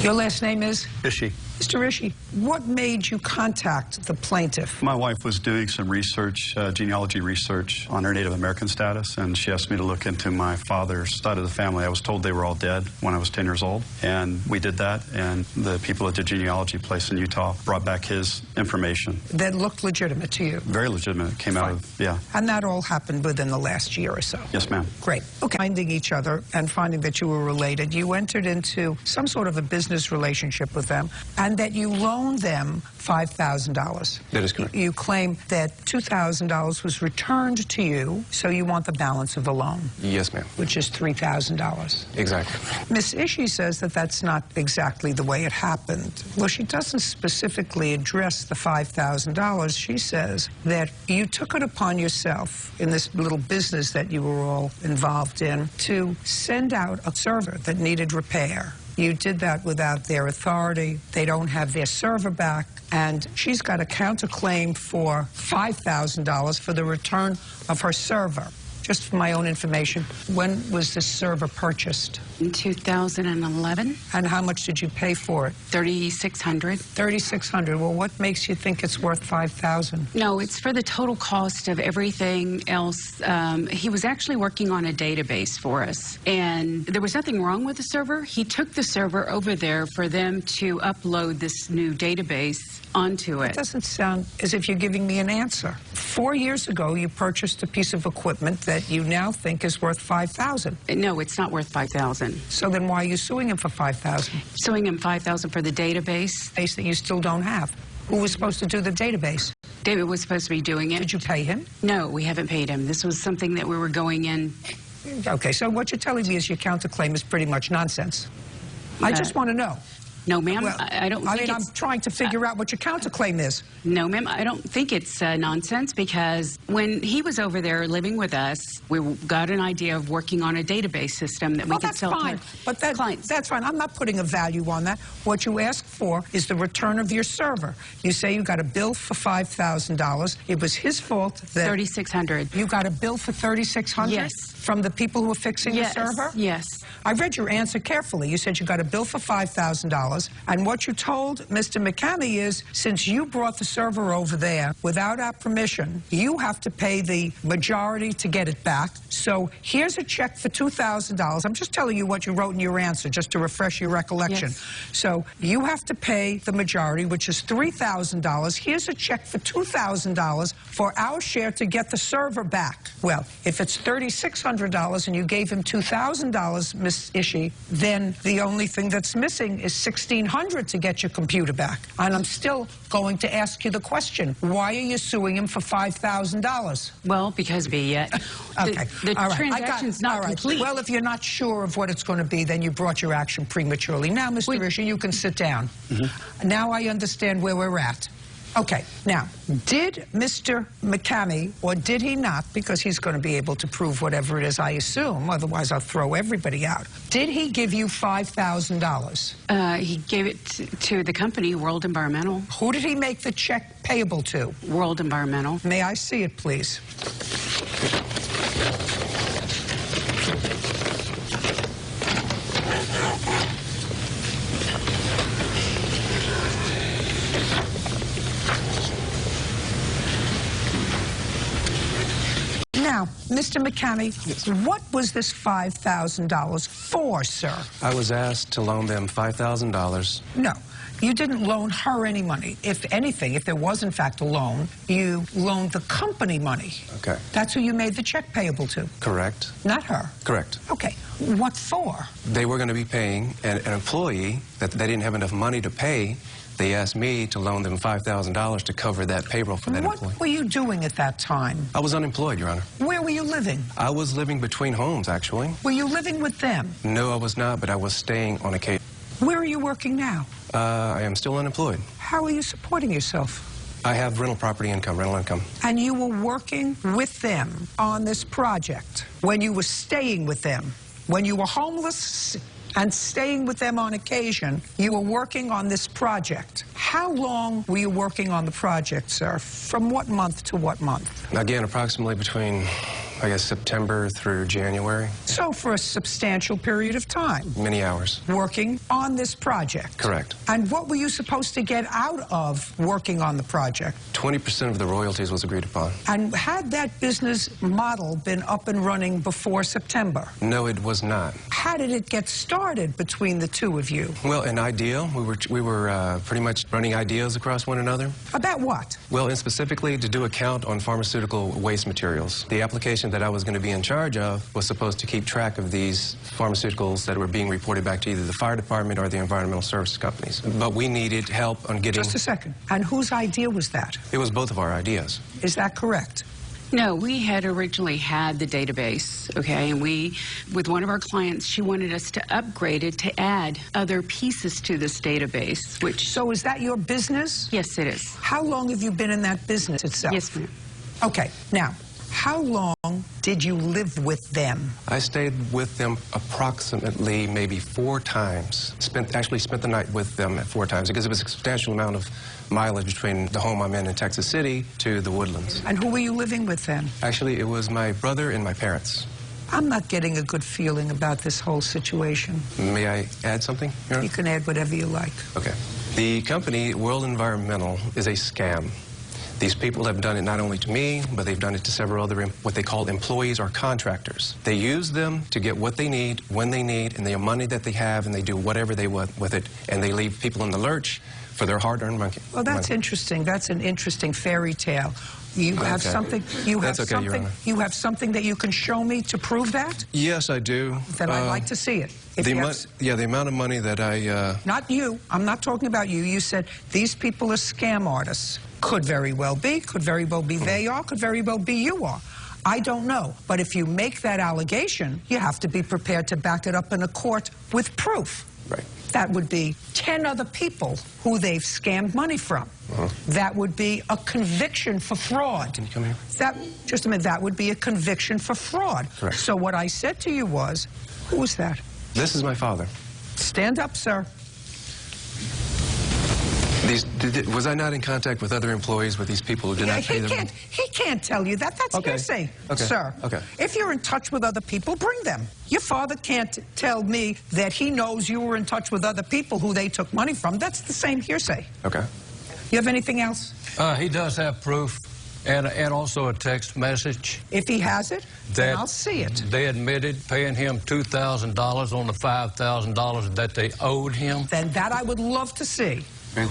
Your last name is? Ishii. Mr. Ishii, what made you contact the plaintiff? My wife was doing some research, genealogy research on her Native American status, and she asked me to look into my father's side of the family. I was told they were all dead when I was 10 years old, and we did that, and the people at the genealogy place in Utah brought back his information. That looked legitimate to you? Very legitimate. It came out of, yeah. And that all happened within the last year or so? Yes, ma'am. Great. Okay. Finding each other and finding that you were related, you entered into some sort of a business relationship with them, and that you loaned them $5,000. That is correct. You claim that $2,000 was returned to you, so you want the balance of the loan. Yes, ma'am. Which is $3,000. Exactly. Ms. Ishii says that that's not exactly the way it happened. Well, she doesn't specifically address the $5,000. She says that you took it upon yourself in this little business that you were all involved in to send out a server that needed repair. You did that without their authority. They don't have their server back. And she's got a counterclaim for $5,000 for the return of her server. Just for my own information, when was this server purchased? In 2011. And how much did you pay for it? $3,600. $3,600. Well, what makes you think it's worth $5,000? No, it's for the total cost of everything else. He was actually working on a database for us, and there was nothing wrong with the server. He took the server over there for them to upload this new database onto it. It doesn't sound as if you're giving me an answer. 4 years ago, you purchased a piece of equipment that you now think is worth $5,000. No, it's not worth $5,000. So then why are you suing him for $5,000? Suing him $5,000 for the database. Base that you still don't have. Who was supposed to do the database? David was supposed to be doing it. Did you pay him? No, we haven't paid him. This was something that we were going in. Okay, so what you're telling me is your counterclaim is pretty much nonsense. I just want to know. No, ma'am, well, I don't think I'm trying to figure out what your counterclaim is. No, ma'am, I don't think it's nonsense, because when he was over there living with us, we got an idea of working on a database system that we could sell to clients. But that's fine. I'm not putting a value on that. What you asked for is the return of your server. You say you got a bill for $5,000. It was his fault that... $3,600. You got a bill for $3,600? Yes. From the people who were fixing the server? Yes. I read your answer carefully. You said you got a bill for $5,000, and what you told Mr. McCamey is, since you brought the server over there without our permission, you have to pay the majority to get it back. So here's a check for $2,000. I'm just telling you what you wrote in your answer, just to refresh your recollection. Yes. So you have to pay the majority, which is $3,000. Here's a check for $2,000 for our share to get the server back. Well, if it's $3,600 and you gave him $2,000, Ms. Ishii, then the only thing that's missing is $1,600 to get your computer back. And I'm still going to ask you the question, why are you suing him for $5,000? Well, because the transaction's not complete. Well, if you're not sure of what it's going to be, then you brought your action prematurely. Now, Mr. Ishii, you can sit down. Now I understand where we're at. Okay, now, did Mr. McCamey, or did he not, because he's going to be able to prove whatever it is, I assume, otherwise I'll throw everybody out, did he give you $5,000? He gave it to the company, World Environmental. Who did he make the check payable to? World Environmental. May I see it, please? Now, Mr. McCamey, what was this $5,000 for, sir? I was asked to loan them $5,000. No, you didn't loan her any money. If anything, if there was in fact a loan, you loaned the company money. Okay. That's who you made the check payable to. Correct. Not her. Correct. Okay. What for? They were going to be paying an employee that they didn't have enough money to pay They asked me to loan them $5,000 to cover that payroll for that employee. What were you doing at that time? I was unemployed, Your Honor. Where were you living? I was living between homes, actually. Were you living with them? No, I was not, but I was staying on occasion. Where are you working now? I am still unemployed. How are you supporting yourself? I have rental property income, rental income. And you were working with them on this project when you were staying with them. When you were homeless and staying with them on occasion, you were working on this project. How long were you working on the project, sir? From what month to what month? Again, approximately between, I guess, September through January. So for a substantial period of time. Many hours. Working on this project. Correct. And what were you supposed to get out of working on the project? 20% of the royalties was agreed upon. And had that business model been up and running before September? No, it was not. How did it get started between the two of you? Well, an ideal. We were pretty much running ideas across one another. About what? Well, and specifically to do a count on pharmaceutical waste materials. The application that I was going to be in charge of was supposed to keep track of these pharmaceuticals that were being reported back to either the fire department or the environmental services companies. But we needed help on getting... Just a second. And whose idea was that? It was both of our ideas. Is that correct? No, we had originally had the database, okay, and with one of our clients, she wanted us to upgrade it to add other pieces to this database, which... So is that your business? Yes, it is. How long have you been in that business itself? Yes, ma'am. Okay, now, how long did you live with them? I stayed with them approximately maybe 4 times. Actually spent the night with them 4 times because it was a substantial amount of mileage between the home I'm in Texas City to the Woodlands. And who were you living with then? Actually, it was my brother and my parents. I'm not getting a good feeling about this whole situation. May I add something? You can add whatever you like. Okay. The company, World Environmental, is a scam. These people have done it not only to me, but they've done it to several other, what they call employees or contractors. They use them to get what they need, when they need, and the money that they have, and they do whatever they want with it, and they leave people in the lurch for their hard-earned money. Well, that's interesting. That's an interesting fairy tale. You have something. You have something. Your Honor. You have something that you can show me to prove that. Yes, I do. Then I'd like to see it. The amount of money that I... Not you. I'm not talking about you. You said these people are scam artists. Could very well be. Could very well be they are. Could very well be you are. I don't know. But if you make that allegation, you have to be prepared to back it up in a court with proof. Right. That would be 10 other people who they've scammed money from. That would be a conviction for fraud. Can you come here? Just a minute. That would be a conviction for fraud. Correct. So what I said to you was, who was that? This is my father. Stand up, sir. Was I not in contact with other employees, with these people who did not pay them? He can't tell you that. That's hearsay, sir. Okay. If you're in touch with other people, bring them. Your father can't tell me that he knows you were in touch with other people who they took money from. That's the same hearsay. Okay. You have anything else? He does have proof and also a text message. If he has it, then I'll see it. They admitted paying him $2,000 on the $5,000 that they owed him. Then that I would love to see. Really?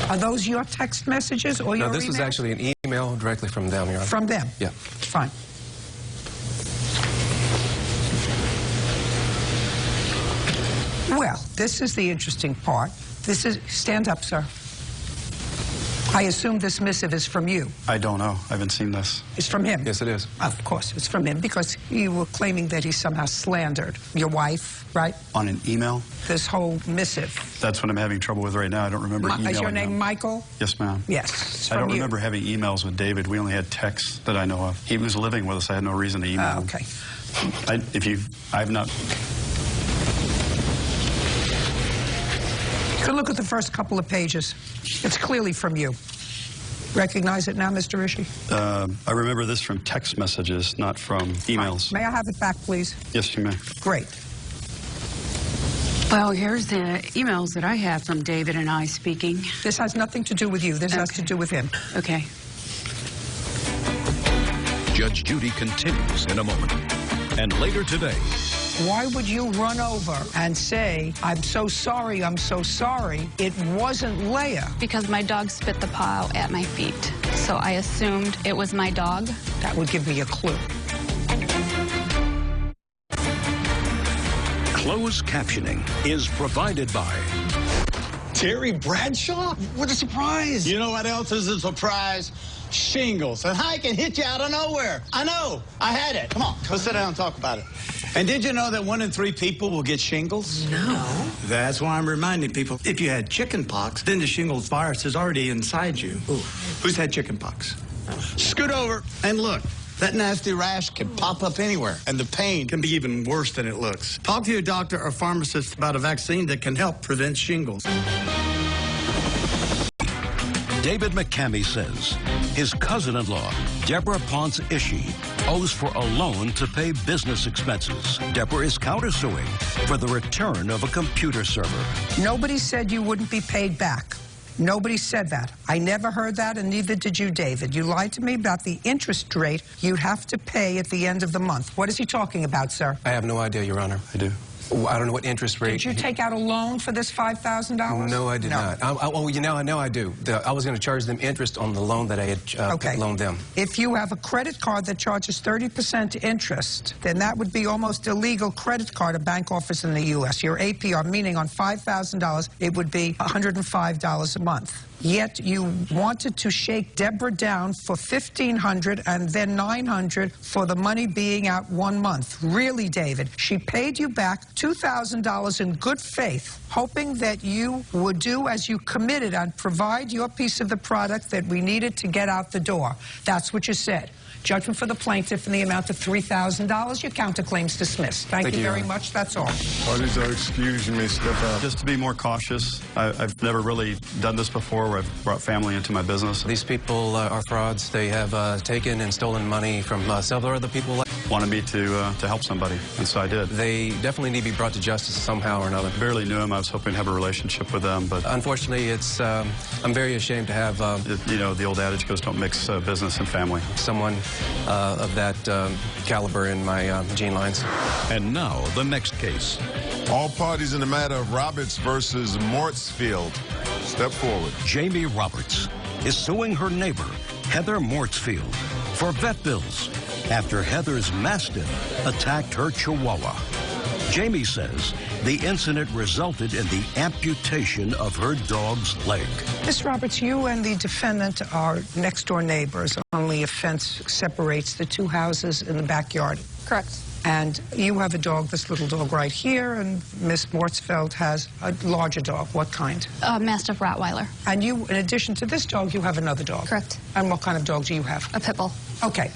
Are those your text messages or your No, this emails? was actually an email directly from them, Your Honor. From them? Yeah. Fine. Well, this is the interesting part. Stand up, sir. I assume this missive is from you. I don't know. I haven't seen this. It's from him? Yes, it is. Of course, it's from him because you were claiming that he somehow slandered your wife, right? On an email? This whole missive. That's what I'm having trouble with right now. I don't remember emailing Is your name him. Michael? Yes, ma'am. Yes. I don't remember having emails with David. We only had texts that I know of. He was living with us. I had no reason to email him. Okay. I've not... You can look at the first couple of pages. It's clearly from you. Recognize it now, Mr. Rishi? I remember this from text messages, not from emails. May I have it back, please? Yes, you may. Great. Well, here's the emails that I have from David and I speaking. This has nothing to do with you. This has to do with him. Okay. Judge Judy continues in a moment. And later today... Why would you run over and say, I'm so sorry, I'm so sorry? It wasn't Leah. Because my dog spit the paw out at my feet. So I assumed it was my dog. That would give me a clue. Closed captioning is provided by Terry Bradshaw? What a surprise. You know what else is a surprise? Shingles. And I can hit you out of nowhere. I know. I had it. Come on, go sit down and talk about it. And did you know that 1 in 3 people will get shingles? No. That's why I'm reminding people, if you had chicken pox, then the shingles virus is already inside you. Ooh. Who's had chicken pox? Scoot over and look. That nasty rash can pop up anywhere, and the pain can be even worse than it looks. Talk to your doctor or pharmacist about a vaccine that can help prevent shingles. David McCamey says his cousin-in-law, Deborah Ponce Ishii, owes for a loan to pay business expenses. Deborah is countersuing for the return of a computer server. Nobody said you wouldn't be paid back. Nobody said that. I never heard that, and neither did you, David. You lied to me about the interest rate you'd have to pay at the end of the month. What is he talking about, sir? I have no idea, Your Honor. I do. I don't know what interest rate. Did you take out a loan for this $5,000? No, I did not. Oh, you know, I do. I was going to charge them interest on the loan that I had loaned them. If you have a credit card that charges 30% interest, then that would be almost illegal credit card, a bank offers in the U.S. Your APR, meaning on $5,000, it would be $105 a month. Yet you wanted to shake Deborah down for $1,500 and then $900 for the money being out 1 month. Really, David, she paid you back $2,000 in good faith, hoping that you would do as you committed and provide your piece of the product that we needed to get out the door. That's what you said. Judgment for the plaintiff in the amount of $3,000. Your counterclaim's dismissed. Thank you very much. That's all. Parties are excused. You may step out. Just to be more cautious, I've never really done this before where I've brought family into my business. These people are frauds. They have taken and stolen money from several other people. Wanted me to help somebody, and so I did. They definitely need to be brought to justice somehow or another. Barely knew him. I was hoping to have a relationship with them, but unfortunately, it's I'm very ashamed to have you know, the old adage goes, don't mix business and family. Someone of that caliber in my gene lines. And now the next case. All parties in the matter of Roberts versus Mortsfield. Step forward. Jamie Roberts is suing her neighbor, Heather Mortsfield, for vet bills after Heather's Mastiff attacked her Chihuahua. Jamie says the incident resulted in the amputation of her dog's leg. Ms. Roberts, you and the defendant are next-door neighbors. Only a fence separates the two houses in the backyard. Correct. And you have a dog, this little dog right here, and Miss Mortsfeld has a larger dog. What kind? Mastiff Rottweiler. And you, in addition to this dog, you have another dog? Correct. And what kind of dog do you have? A pit bull. Okay.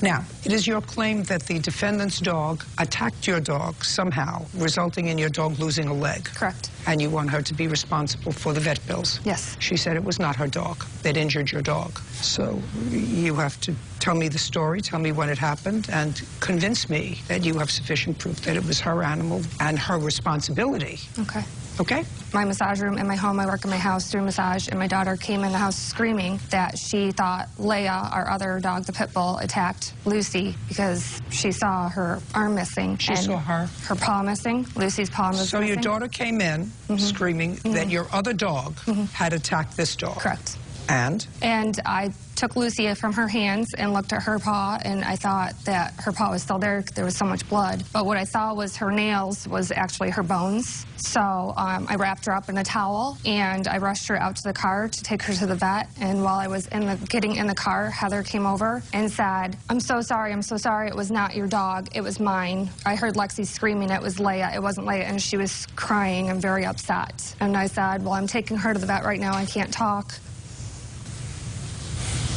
Now, it is your claim that the defendant's dog attacked your dog somehow, resulting in your dog losing a leg. Correct. And you want her to be responsible for the vet bills. Yes. She said it was not her dog that injured your dog. So you have to tell me the story, tell me when it happened, and convince me that you have sufficient proof that it was her animal and her responsibility. Okay. Okay? My massage room in my home, I work in my house doing massage, and my daughter came in the house screaming that she thought Leia, our other dog, the pit bull, attacked Lucy because she saw her arm missing. She saw her? Her paw missing. Lucy's paw was So missing. your daughter came in screaming that your other dog had attacked this dog. Correct. And? And I took Lucy from her hands and looked at her paw, and I thought that her paw was still there. There was so much blood. But what I saw was her nails was actually her bones. So I wrapped her up in a towel, and I rushed her out to the car to take her to the vet. And while I was getting in the car, Heather came over and said, I'm so sorry, it was not your dog, it was mine. I heard Lexi screaming, it was Leia, it wasn't Leia, and she was crying and very upset. And I said, well, I'm taking her to the vet right now, I can't talk.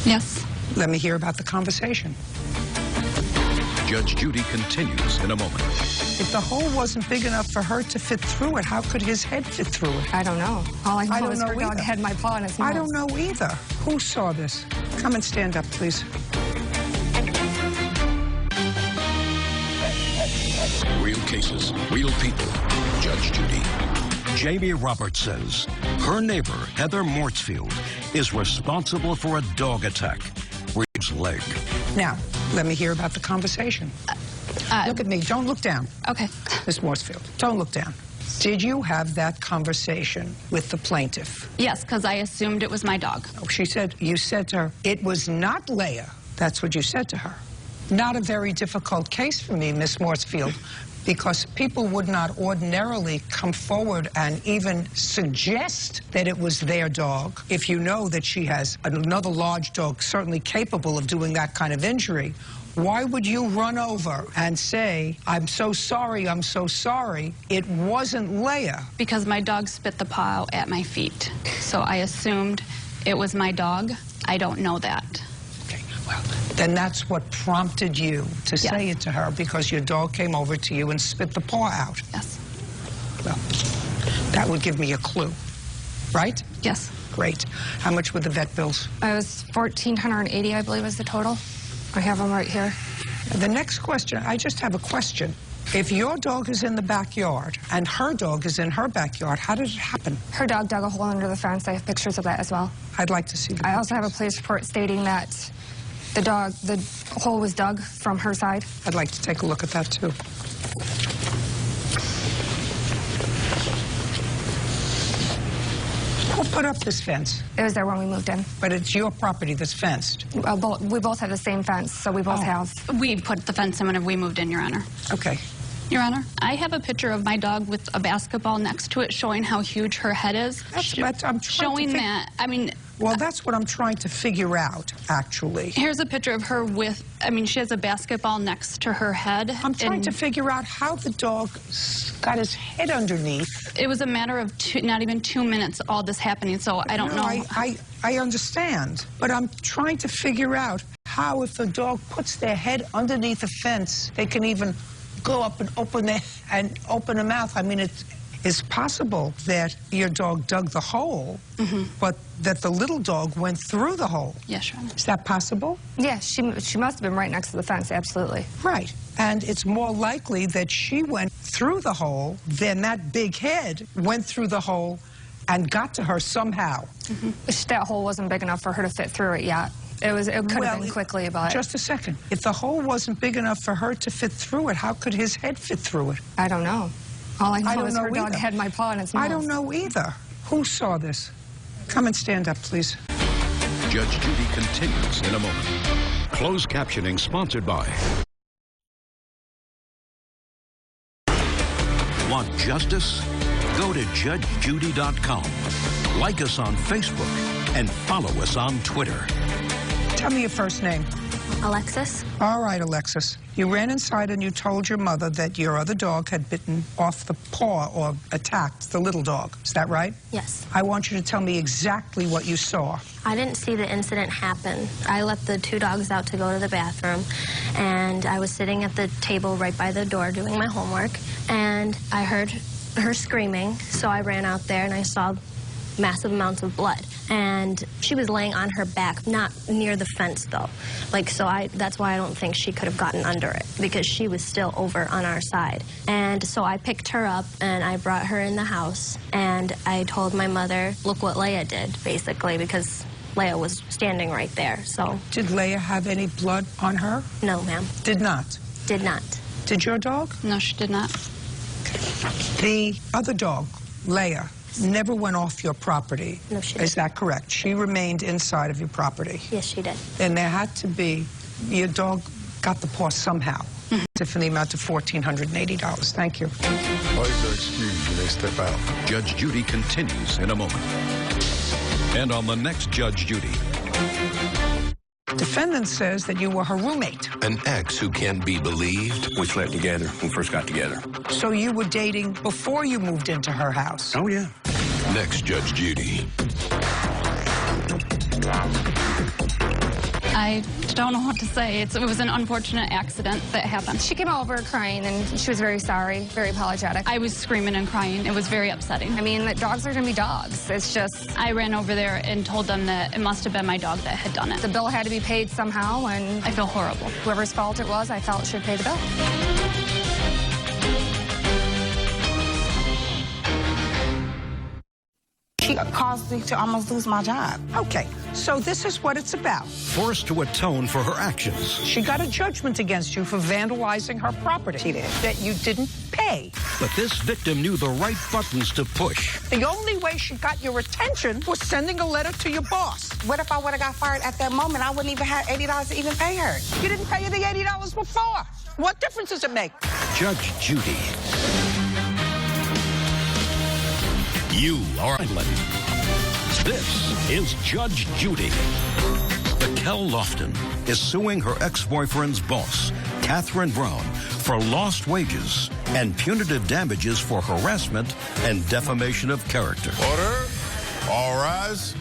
Yes. Let me hear about the conversation. Judge Judy continues in a moment. If the hole wasn't big enough for her to fit through it, how could his head fit through it? I don't know. All I know is her dog had my paw in its mouth. I don't know either. Who saw this? Come and stand up, please. Real cases, real people. Judge Judy. Jamie Roberts says her neighbor, Heather Mortsfield, is responsible for a dog attack. Reeves' leg. Now, let me hear about the conversation. Look at me. Don't look down. Okay. Miss Mortsfield, don't look down. Did you have that conversation with the plaintiff? Yes, because I assumed it was my dog. Oh, you said to her, it was not Leia. That's what you said to her. Not a very difficult case for me, Miss Mortsfield. because people would not ordinarily come forward and even suggest that it was their dog. If you know that she has another large dog certainly capable of doing that kind of injury, why would you run over and say, I'm so sorry, it wasn't Leia? Because my dog spit the paw out at my feet. So I assumed it was my dog. I don't know that. Okay, well, then that's what prompted you to say it to her, because your dog came over to you and spit the paw out. Yes. Well, that would give me a clue, right? Yes. Great. How much were the vet bills? It was $1,480, I believe, was the total. I have them right here. The next question, I just have a question. If your dog is in the backyard and her dog is in her backyard, how did it happen? Her dog dug a hole under the fence. I have pictures of that as well. I'd like to see the I also have a police report stating that the hole was dug from her side. I'd like to take a look at that, too. Who put up this fence? It was there when we moved in. But it's your property that's fenced? We both have the same fence, so we both have. We put the fence in whenever we moved in, Your Honor. Okay. Your Honor, I have a picture of my dog with a basketball next to it showing how huge her head is. I'm showing that, I mean... Well, that's what I'm trying to figure out, actually. Here's a picture of her with, I mean, she has a basketball next to her head. I'm trying to figure out how the dog got his head underneath. It was a matter of not even 2 minutes, all this happening, so I don't know. I understand, but I'm trying to figure out how, if the dog puts their head underneath a fence, they can even go up and open their mouth. I mean, it's possible that your dog dug the hole, but that the little dog went through the hole. Yes, Your Honor. Is that possible? Yeah, she must have been right next to the fence, absolutely. Right. And it's more likely that she went through the hole than that big head went through the hole and got to her somehow. That hole wasn't big enough for her to fit through it yet. It could have been quickly, but... Just a second. If the hole wasn't big enough for her to fit through it, how could his head fit through it? I don't know. All I know is her dog had my paw in its mouth. I don't know either. Who saw this? Come and stand up, please. Judge Judy continues in a moment. Closed captioning sponsored by... Want justice? Go to judgejudy.com. Like us on Facebook and follow us on Twitter. Tell me your first name. Alexis. All right, Alexis. You ran inside and you told your mother that your other dog had bitten off the paw or attacked the little dog. Is that right? Yes. I want you to tell me exactly what you saw. I didn't see the incident happen. I let the two dogs out to go to the bathroom, and I was sitting at the table right by the door doing my homework, and I heard her screaming, so I ran out there and I saw massive amounts of blood. And she was laying on her back, not near the fence, though. That's why I don't think she could have gotten under it, because she was still over on our side. And so I picked her up, and I brought her in the house, and I told my mother, look what Leia did, basically, because Leia was standing right there, so. Did Leia have any blood on her? No, ma'am. Did not? Did not. Did your dog? No, she did not. The other dog, Leia, never went off your property. No, she didn't. Is that correct? She remained inside of your property. Yes, she did. Then there had to be, your dog got the paw somehow. For the amount of $1,480. Thank you. Boys are excused when they step out. Judge Judy continues in a moment. And on the next Judge Judy. Defendant says that you were her roommate. An ex who can't be believed. We slept together when we first got together. So you were dating before you moved into her house? Oh, yeah. Next Judge Judy. I don't know what to say. It was an unfortunate accident that happened. She came over crying, and she was very sorry, very apologetic. I was screaming and crying. It was very upsetting. I mean, dogs are going to be dogs. It's just... I ran over there and told them that it must have been my dog that had done it. The bill had to be paid somehow, and... I feel horrible. Whoever's fault it was, I felt should pay the bill. She caused me to almost lose my job. Okay, so this is what it's about. Forced to atone for her actions. She got a judgment against you for vandalizing her property. She did. That you didn't pay. But this victim knew the right buttons to push. The only way she got your attention was sending a letter to your boss. What if I would have got fired at that moment? I wouldn't even have $80 to even pay her. You didn't pay her the $80 before. What difference does it make? Judge Judy. You are England. This is Judge Judy. Raquel Lofton is suing her ex-boyfriend's boss, Catherine Brown, for lost wages and punitive damages for harassment and defamation of character. Order. All rise.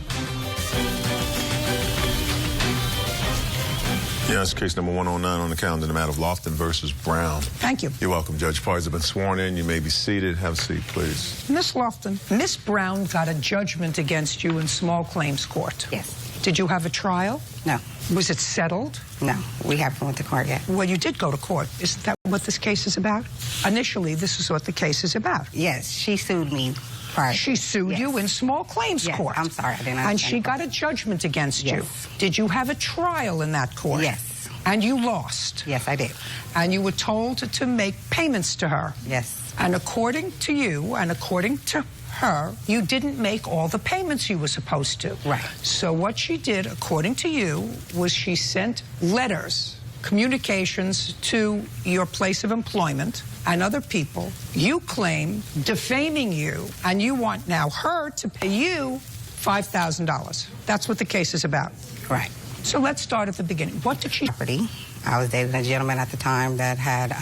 Yes, case number 109 on the calendar, the matter of Lofton versus Brown. Thank you. You're welcome, Judge. Parties have been sworn in. You may be seated. Have a seat, please. Miss Lofton, Miss Brown got a judgment against you in small claims court. Yes. Did you have a trial? No. Was it settled? No, we haven't went to court yet. Well, you did go to court. Isn't that what this case is about? Initially, this is what the case is about. Yes, she sued me. Prior. She sued you in small claims court. I'm sorry, I didn't understand. And she got a judgment against you. Did you have a trial in that court? Yes. And you lost? Yes, I did. And you were told to make payments to her? Yes. And according to you and according to her, you didn't make all the payments you were supposed to. Right. So what she did, according to you, was she sent letters, communications to your place of employment and other people, you claim, defaming you, and you want now her to pay you $5,000. That's what the case is about. Right. So let's start at the beginning. What did she... Property. I was dating a gentleman at the time that had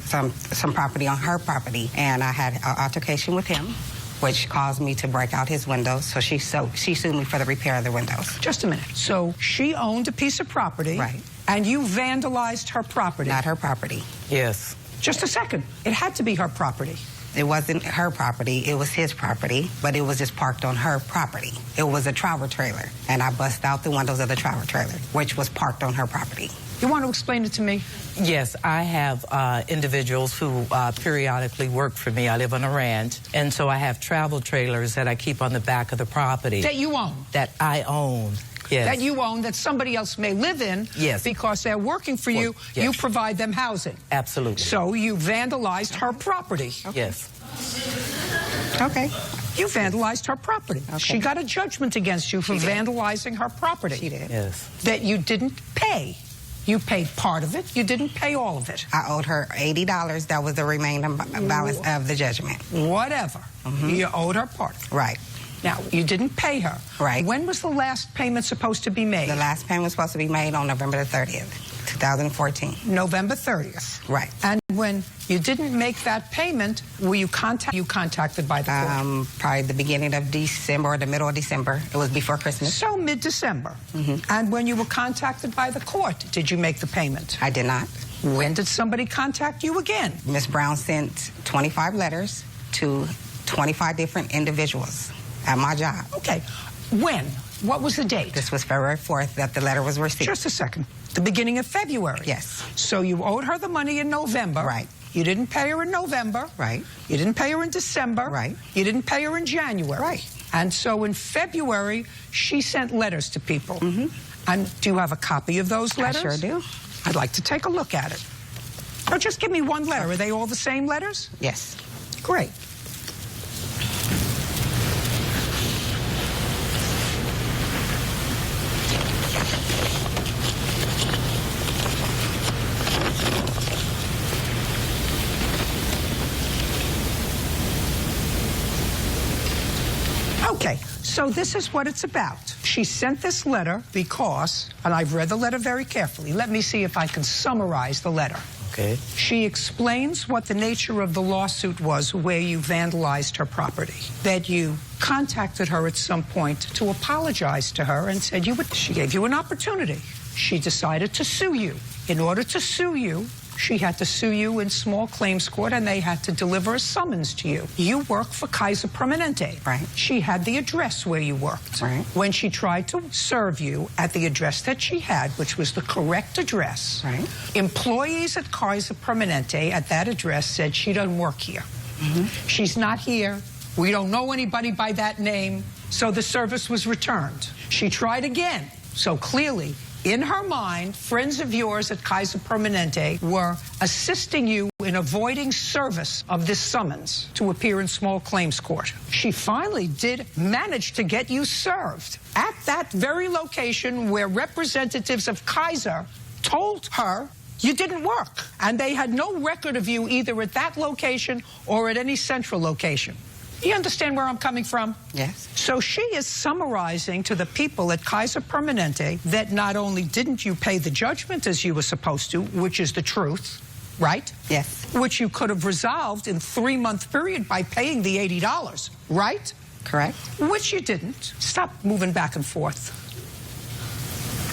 some property on her property, and I had an altercation with him, which caused me to break out his windows. So she sued me for the repair of the windows. Just a minute. So she owned a piece of property. Right. And you vandalized her property. Not her property. Yes. Just a second. It had to be her property. It wasn't her property. It was his property, but it was just parked on her property. It was a travel trailer, and I bust out the windows of the travel trailer, which was parked on her property. You want to explain it to me? Yes, I have individuals who periodically work for me. I live on a ranch, and so I have travel trailers that I keep on the back of the property. That you own? That I own. Yes. That you own, that somebody else may live in. Yes. Because they're working for you. Yes. You provide them housing. Absolutely. So you vandalized her property. Okay. Yes. Okay. You vandalized her property. Okay. She got a judgment against you for vandalizing her property. She did. Yes. That you didn't pay. You paid part of it. You didn't pay all of it. I owed her $80. That was the remaining balance of the judgment. Whatever. You owed her part. Right. Now, you didn't pay her. Right. When was the last payment supposed to be made? The last payment was supposed to be made on November the 30th, 2014. November 30th. Right. And when you didn't make that payment, were you contacted by the court? Probably the beginning of December or the middle of December. It was before Christmas. So mid-December. And when you were contacted by the court, did you make the payment? I did not. When did somebody contact you again? Ms. Brown sent 25 letters to 25 different individuals at my job. Okay. When? What was the date? This was February 4th that the letter was received. Just a second. The beginning of February? Yes. So you owed her the money in November. Right. You didn't pay her in November. Right. You didn't pay her in December. Right. You didn't pay her in January. Right. And so in February, she sent letters to people. And do you have a copy of those letters? I sure do. I'd like to take a look at it. Or just give me one letter. Are they all the same letters? Yes. Great. Okay, so this is what it's about. She sent this letter because, and I've read the letter very carefully. Let me see if I can summarize the letter. Okay. She explains what the nature of the lawsuit was where you vandalized her property. That you contacted her at some point to apologize to her and said you would. She gave you an opportunity. She decided to sue you. In order to sue you, she had to sue you in small claims court, and they had to deliver a summons to you. You work for Kaiser Permanente. Right. She had the address where you worked. Right. When she tried to serve you at the address that she had, which was the correct address, right, employees at Kaiser Permanente at that address said she doesn't work here. She's not here. We don't know anybody by that name. So the service was returned. She tried again. So clearly, in her mind, friends of yours at Kaiser Permanente were assisting you in avoiding service of this summons to appear in small claims court. She finally did manage to get you served at that very location where representatives of Kaiser told her You didn't work. And they had no record of you either at that location or at any central location. You understand where I'm coming from? Yes. So she is summarizing to the people at Kaiser Permanente that not only didn't you pay the judgment as you were supposed to, which is the truth, right? Yes. Which you could have resolved in a 3-month period by paying the $80, right? Correct. Which you didn't. Stop moving back and forth.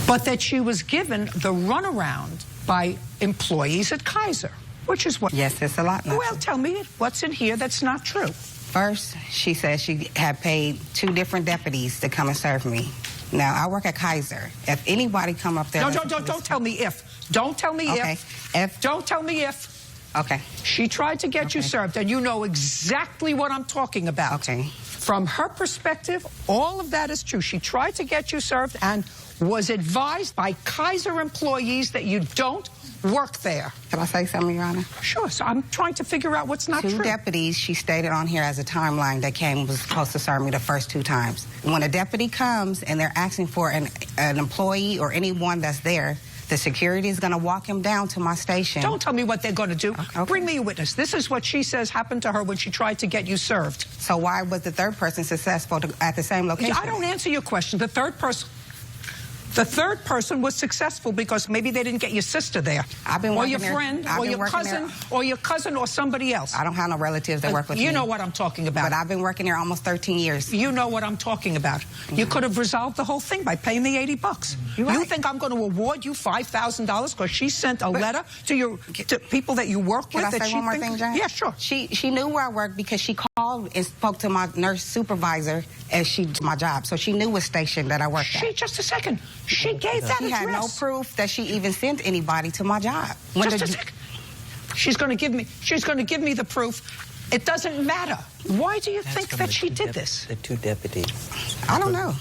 But that she was given the runaround by employees at Kaiser, which is what... Yes, it's a lot. Well, tell me what's in here that's not true. First, she said she had paid 2 different deputies to come and serve me. Now, I work at Kaiser. If anybody come up there... Don't tell me if. Don't tell me if. Don't tell me if. Okay. She tried to get you served, and you know exactly what I'm talking about. Okay. From her perspective, all of that is true. She tried to get you served and was advised by Kaiser employees that you don't work there. Can I say something, Your Honor? Sure. So I'm trying to figure out what's not true. 2 deputies, she stated on here as a timeline that was supposed to serve me the first 2 times. When a deputy comes and they're asking for an employee or anyone that's there, the security is going to walk him down to my station. Don't tell me what they're going to do. Okay. Bring me a witness. This is what she says happened to her when she tried to get you served. So why was the 3rd person successful at the same location? I don't answer your question. The third person was successful because maybe they didn't get your sister there. I've been or working your friend, or your cousin, or somebody else. I don't have no relatives that work with me. You know what I'm talking about. But I've been working there almost 13 years. You know what I'm talking about. Mm-hmm. You could have resolved the whole thing by paying the $80. You think I'm going to award you $5,000 because she sent a letter to people that you work with? Can I say one more thing, Jane? Yeah, sure. She knew where I worked because she called and spoke to my nurse supervisor as she did my job. So she knew what station that I worked at. Just a second. She gave that address. She had no proof that she even sent anybody to my job. Just a second. She's going to give me the proof. It doesn't matter. Why do you think that she did this? The 2 deputies. I don't know.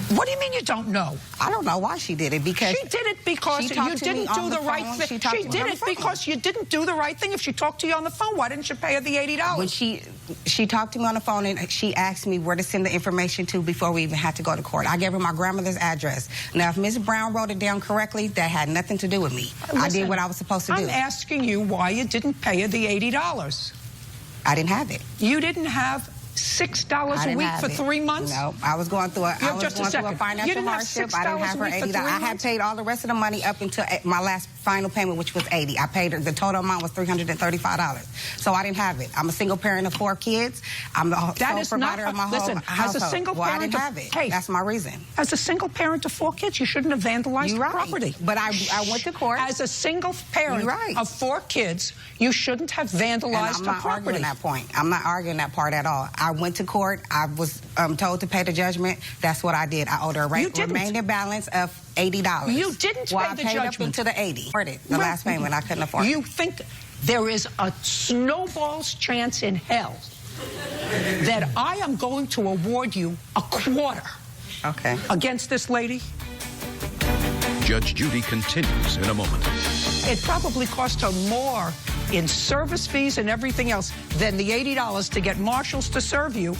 What do you mean you don't know? I don't know why she did it, because... She did it because you didn't do the right thing. She did it because you didn't do the right thing. If she talked to you on the phone, why didn't you pay her the $80? When she talked to me on the phone, and she asked me where to send the information to before we even had to go to court. I gave her my grandmother's address. Now, if Ms. Brown wrote it down correctly, that had nothing to do with me. Listen, I did what I was supposed to do. I'm asking you why you didn't pay her the $80. I didn't have it. You didn't have $6 a week for 3 months? No, I was going through a financial hardship. I didn't have her $80. I had paid all the rest of the money up until my last final payment, which was $80. I paid her, the total amount was $335. So I didn't have it. I'm a single parent of 4 kids. I'm the sole provider of my whole household. As a single parent, I didn't have it. Hey, that's my reason. As a single parent of 4 kids, you shouldn't have vandalized the property. But I went to court. As a single parent of 4 kids, you shouldn't have vandalized the property. I'm not arguing that point. I'm not arguing that part at all. I went to court. I was told to pay the judgment. That's what I did. I owed her a remaining balance of $80. You didn't pay the judgment. Up into the $80. The last payment I couldn't afford. You think there is a snowball's chance in hell that I am going to award you a quarter against this lady? Judge Judy continues in a moment. It probably cost her more in service fees and everything else than the $80 to get marshals to serve you.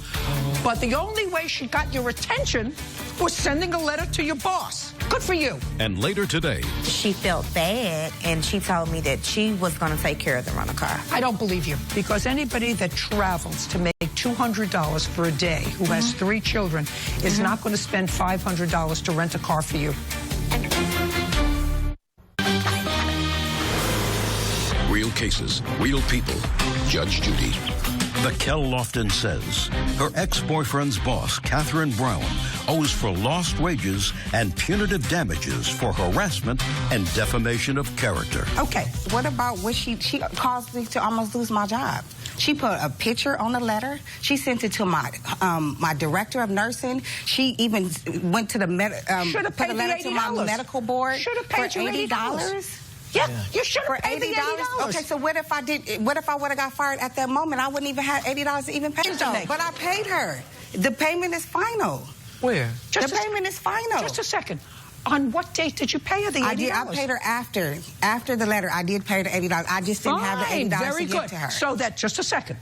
But the only way she got your attention was sending a letter to your boss. Good for you. And later today, she felt bad, and she told me that she was going to take care of the rental car. I don't believe you, because anybody that travels to make $200 for a day who has 3 children is not going to spend $500 to rent a car for you. Real cases, real people. Judge Judy. Vaquel Lofton says her ex-boyfriend's boss, Catherine Brown, owes for lost wages and punitive damages for harassment and defamation of character. Okay, what about what she caused me to almost lose my job? She put a picture on the letter. She sent it to my director of nursing. She even went to the put a letter to my medical board. Should have paid you $80. Yeah, you should have paid the $80. Okay, so what if I would have got fired at that moment? I wouldn't even have $80 to even pay her. But I paid her. The payment is final. Where? The payment is final. Just a second. On what date did you pay her the $80? I paid her after the letter. I did pay her the $80. I just didn't have the $80 to give to her. So that, just a second.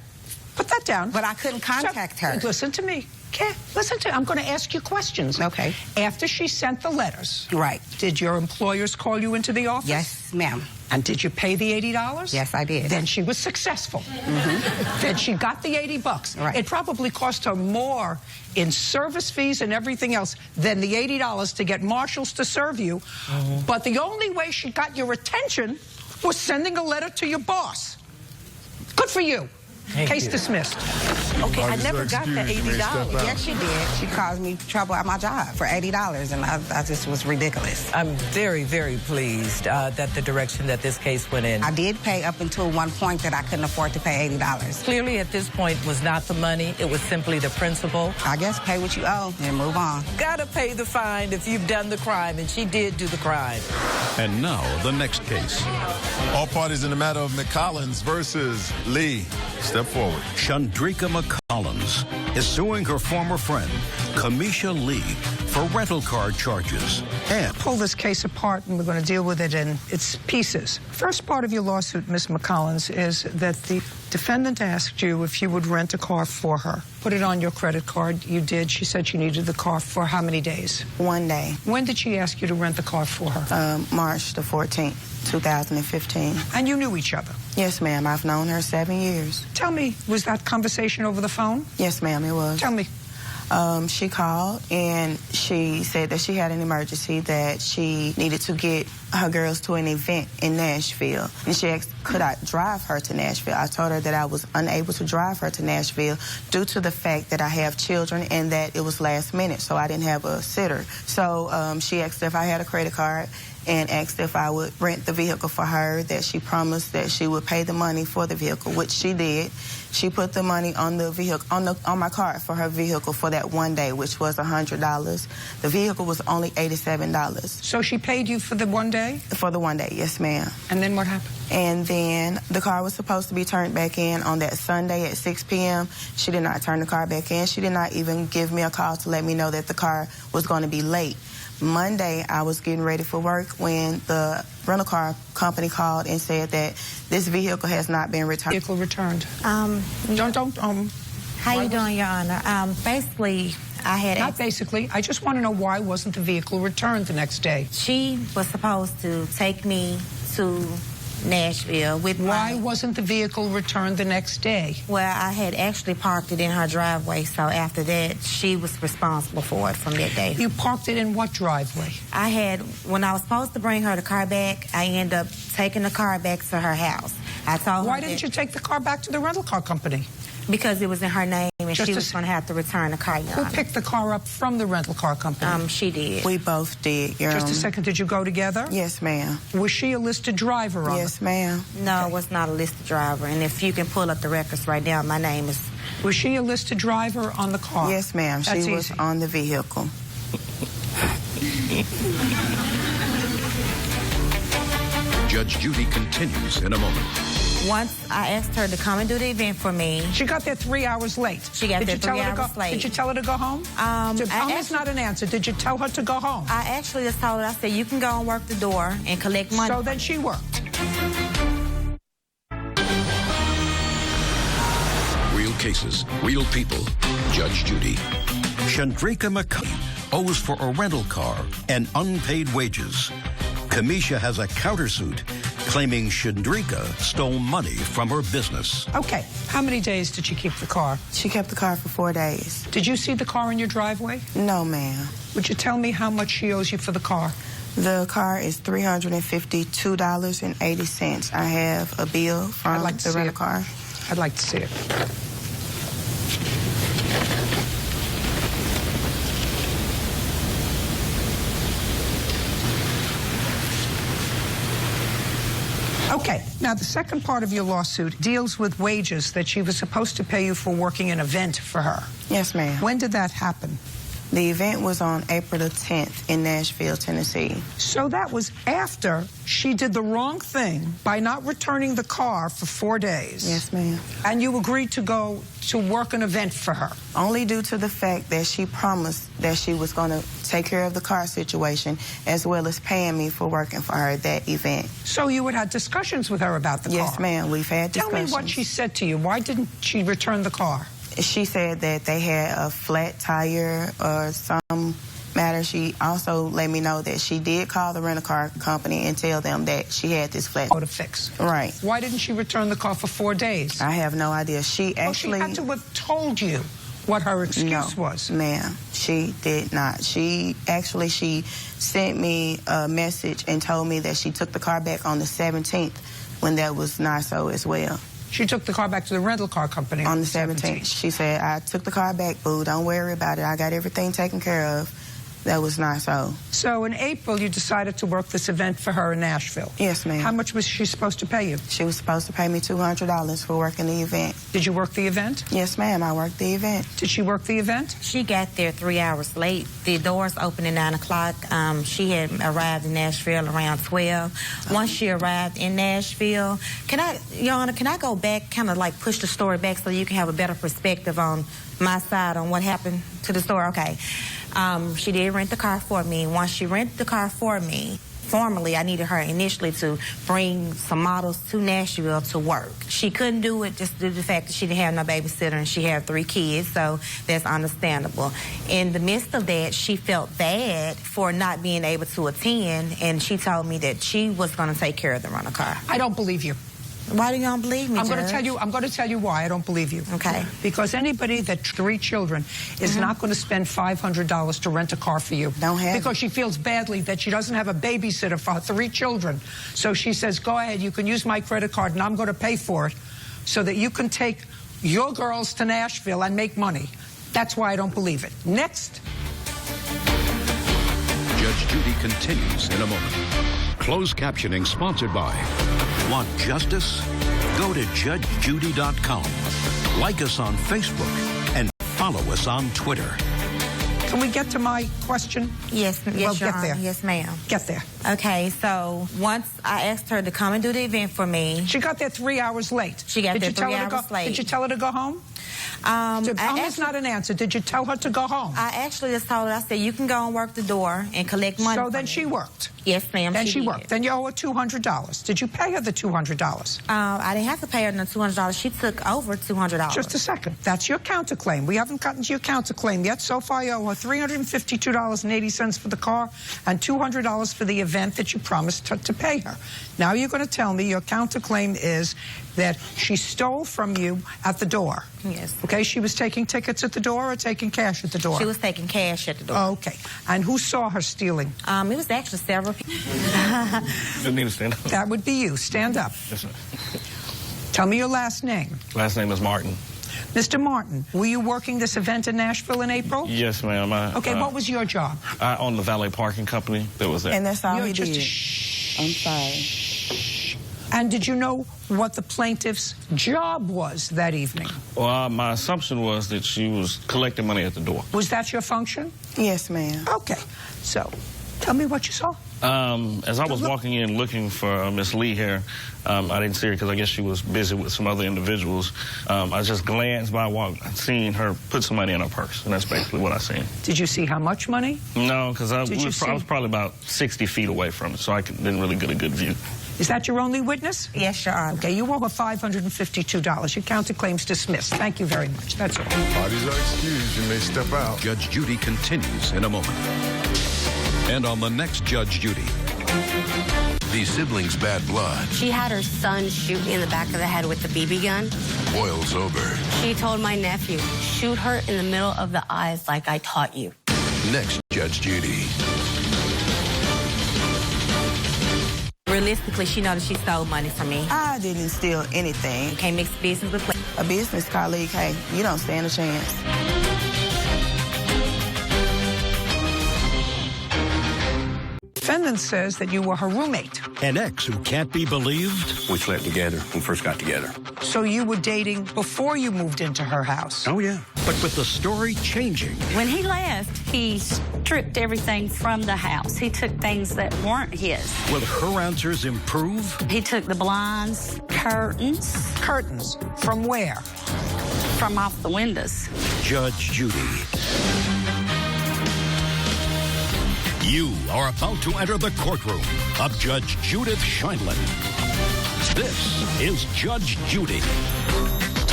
Put that down. But I couldn't contact her. Listen to me. Okay, listen to me. I'm going to ask you questions. Okay. After she sent the letters, Right. did your employers call you into the office? Yes, ma'am. And did you pay the $80? Yes, I did. Then she was successful. Then she got the $80. Right. It probably cost her more in service fees and everything else than the $80 to get marshals to serve you. But the only way she got your attention was sending a letter to your boss. Good for you. Case dismissed. Okay, I never got the $80. Yes, she did. She caused me trouble at my job for $80, and I just was ridiculous. I'm very, very pleased that the direction that this case went in. I did pay up until one point that I couldn't afford to pay $80. Clearly, at this point, was not the money. It was simply the principle. I guess pay what you owe and move on. Gotta pay the fine if you've done the crime, and she did do the crime. And now, the next case. All parties in the matter of McCollins versus Lee. Step forward. Chandrika McCollins is suing her former friend, Kamisha Lee, for rental car charges. And pull this case apart, and we're going to deal with it in its pieces. First part of your lawsuit, Ms. McCollins, is that the defendant asked you if you would rent a car for her. Put it on your credit card. You did. She said she needed the car for how many days? 1 day. When did she ask you to rent the car for her? March the 14th, 2015. And you knew each other? Yes, ma'am. I've known her 7 years. Tell me, was that conversation over the phone? Yes, ma'am, it was. Tell me. She called and she said that she had an emergency, that she needed to get her girls to an event in Nashville. And she asked, could I drive her to Nashville? I told her that I was unable to drive her to Nashville due to the fact that I have children and that it was last minute, so I didn't have a sitter. So she asked if I had a credit card and asked if I would rent the vehicle for her, that she promised that she would pay the money for the vehicle, which she did. She put the money on the vehicle, on my card for her vehicle for that 1 day, which was $100. The vehicle was only $87. So she paid you for the 1 day? For the 1 day, yes, ma'am. And then what happened? And then the car was supposed to be turned back in on that Sunday at 6 p.m. She did not turn the car back in. She did not even give me a call to let me know that the car was going to be late. Monday, I was getting ready for work when the rental car company called and said that this vehicle has not been returned. Vehicle returned. How you doing, Your Honor? Basically, I had... Not basically. I just want to know why wasn't the vehicle returned the next day? She was supposed to take me to Nashville with Why wasn't the vehicle returned the next day? Well, I had actually parked it in her driveway, so after that, she was responsible for it from that day. You parked it in what driveway? I had, when I was supposed to bring her the car back, I ended up taking the car back to her house. I told her Why didn't you take the car back to the rental car company? Because it was in her name, and she was going to have to return the car, Your Honor. Who picked the car up from the rental car company? She did. We both did, Your Honor. Just a second, did you go together? Yes, ma'am. Was she a listed driver on Yes, ma'am. No, it was not a listed driver, and if you can pull up the records right now, my name is... Was she a listed driver on the car? Yes, ma'am. She was on the vehicle. Judge Judy continues in a moment. Once I asked her to come and do the event for me. She got there 3 hours late. She got there 3 hours late. Did you tell her to go home? Is not an answer. Did you tell her to go home? I actually just told her, I said, you can go and work the door and collect money. So then she worked. Real cases, real people. Judge Judy. Chandrika McCollins owes for a rental car and unpaid wages. Kamisha has a countersuit claiming Chandrika stole money from her business. Okay. How many days did she keep the car? She kept the car for 4 days. Did you see the car in your driveway? No, ma'am. Would you tell me how much she owes you for the car? The car is $352.80. I have a bill from the rental car. I'd like to see it. Okay, now the second part of your lawsuit deals with wages that she was supposed to pay you for working an event for her. Yes, ma'am. When did that happen? The event was on April the 10th in Nashville, Tennessee. So that was after she did the wrong thing by not returning the car for 4 days. Yes, ma'am. And you agreed to go to work an event for her. Only due to the fact that she promised that she was going to take care of the car situation as well as paying me for working for her at that event. So you had discussions with her about the car? Yes, ma'am. We've had discussions. Tell me what she said to you. Why didn't she return the car? She said that they had a flat tire or some matter. She also let me know that she did call the rental car company and tell them that she had this flat to fix. Right. Why didn't she return the car for 4 days? I have no idea. She actually... She had to have told you what her excuse was. Ma'am, she did not. She sent me a message and told me that she took the car back on the 17th when that was not so as well. She took the car back to the rental car company on the 17th. She said, I took the car back, boo. Don't worry about it. I got everything taken care of. That was not so. So in April, you decided to work this event for her in Nashville. Yes, ma'am. How much was she supposed to pay you? She was supposed to pay me $200 for working the event. Did you work the event? Yes, ma'am. I worked the event. Did she work the event? She got there 3 hours late. The doors opened at 9 o'clock. She had arrived in Nashville around 12. Once she arrived in Nashville, Your Honor, can I go back, kind of like push the story back so you can have a better perspective on my side on what happened to the store? Okay. She did rent the car for me. Once she rented the car for me, formally, I needed her initially to bring some models to Nashville to work. She couldn't do it just due to the fact that she didn't have no babysitter and she had 3 kids, so that's understandable. In the midst of that, she felt bad for not being able to attend, and she told me that she was going to take care of the rental car. I don't believe you. Why do you don't believe me, I'm Judge? going to tell you why I don't believe you. Okay. Because anybody that 3 children is not going to spend $500 to rent a car for you. Don't have Because she feels badly that she doesn't have a babysitter for her 3 children. So she says, go ahead, you can use my credit card and I'm going to pay for it so that you can take your girls to Nashville and make money. That's why I don't believe it. Next. Judge Judy continues in a moment. Closed captioning sponsored by... Want justice? Go to judgejudy.com. Like us on Facebook and follow us on Twitter. Can we get to my question? Yes, Your get Honor. there. Yes, ma'am. Get there. Okay, so once I asked her to come and do the event for me. She got there 3 hours late. She got there 3 hours late. Did you tell her to go home? Almost not an answer. Did you tell her to go home? I actually just told her, I said, you can go and work the door and collect money. So then she worked. Yes, ma'am. Then she worked. Then you owe her $200. Did you pay her the $200? I didn't have to pay her the $200. She took over $200. Just a second. That's your counterclaim. We haven't gotten to your counterclaim yet. So far, you owe her $352.80 for the car and $200 for the event that you promised to pay her. Now you're going to tell me your counterclaim is that she stole from you at the door. Yes. Okay, she was taking tickets at the door or taking cash at the door? She was taking cash at the door. Okay. And who saw her stealing? It was actually several people. You need to stand up. That would be you. Stand up. Yes, sir. Tell me your last name. Last name is Martin. Mr. Martin, were you working this event in Nashville in April? Yes, ma'am. Okay, what was your job? I owned the valet parking company that was there. And that's all he just did. I'm sorry. And did you know what the plaintiff's job was that evening? Well, my assumption was that she was collecting money at the door. Was that your function? Yes, ma'am. Okay. So, tell me what you saw. As I was walking in looking for Miss Lee here, I didn't see her because I guess she was busy with some other individuals. I just glanced by, seeing her put some money in her purse, and that's basically what I seen. Did you see how much money? No, because I was probably about 60 feet away from it, so I didn't really get a good view. Is that your only witness? Yes, Your Honor. Okay, you owe her $552. Your counterclaim's dismissed. Thank you very much. That's all. Bodies are excused. You may step out. Judge Judy continues in a moment. And on the next Judge Judy. The siblings' bad blood She had her son shoot in the back of the head with the BB gun. boils over. She told my nephew, shoot her in the middle of the eyes like I taught you. Next Judge Judy. Realistically, she knows that she stole money from me. I didn't steal anything. You can't mix business with play. A business colleague, hey, you don't stand a chance. Defendant says that you were her roommate. An ex who can't be believed. We slept together when we first got together. So you were dating before you moved into her house? Oh, yeah. But with the story changing. When he left, he stripped everything from the house. He took things that weren't his. Will her answers improve? He took the blinds, curtains. Curtains? From where? From off the windows. Judge Judy. You are about to enter the courtroom of Judge Judith Scheindlin. This is Judge Judy.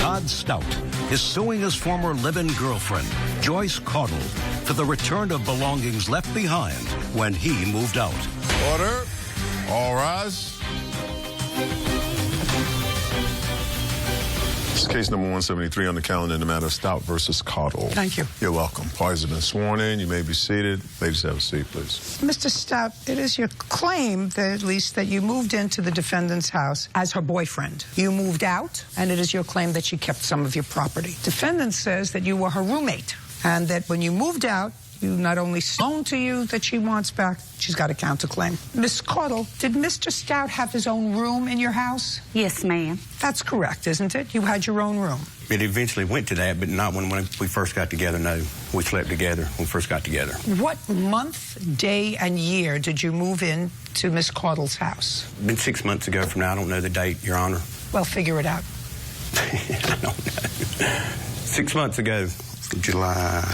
Todd Stout is suing his former live-in girlfriend, Joyce Caudle, for the return of belongings left behind when he moved out. Order. All rise. This is case number 173 on the calendar in the matter of Stout versus Caudle. Thank you. You're welcome. Parties have been sworn in. You may be seated. Ladies, have a seat, please. Mr. Stout, it is your claim, that at least, that you moved into the defendant's house as her boyfriend. You moved out, and it is your claim that she kept some of your property. Defendant says that you were her roommate, and that when you moved out, you not only loaned to you that she wants back, she's got a counterclaim. Miss Caudle, did Mr. Stout have his own room in your house? Yes, ma'am. That's correct, isn't it? You had your own room. It eventually went to that, but not when we first got together, no. We slept together when we first got together. What month, day, and year did you move in to Miss Caudle's house? Been 6 months ago from now. I don't know the date, Your Honor. Well, figure it out. I don't know. 6 months ago. July.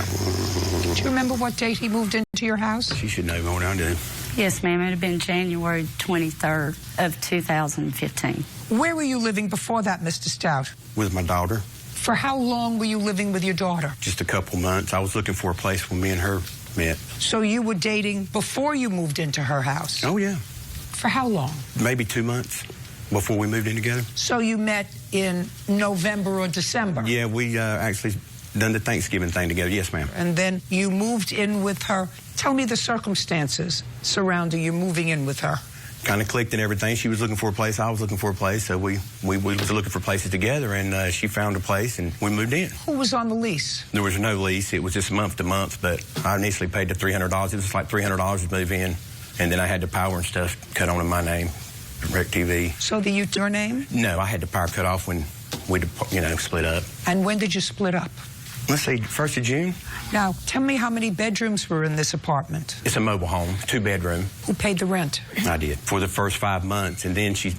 Do you remember what date he moved into your house? She should know more than I do. Yes, ma'am. It would have been January 23rd of 2015. Where were you living before that, Mr. Stout? With my daughter. For how long were you living with your daughter? Just a couple months. I was looking for a place when me and her met. So you were dating before you moved into her house? Oh, yeah. For how long? Maybe 2 months before we moved in together. So you met in November or December? Yeah, we actually done the Thanksgiving thing together. Yes, ma'am. And then you moved in with her. Tell me the circumstances surrounding you moving in with her. Kind of clicked and everything. She was looking for a place. I was looking for a place. So we was looking for places together, and she found a place, and we moved in. Who was on the lease? There was no lease. It was just month to month, but I initially paid the $300. It was like $300 to move in, and then I had the power and stuff cut on in my name, DirecTV. So your name? No, I had the power cut off when we, split up. And when did you split up? Let's see, 1st of June. Now, tell me how many bedrooms were in this apartment? It's a mobile home, 2-bedroom. Who paid the rent? I did, for the first 5 months. And then she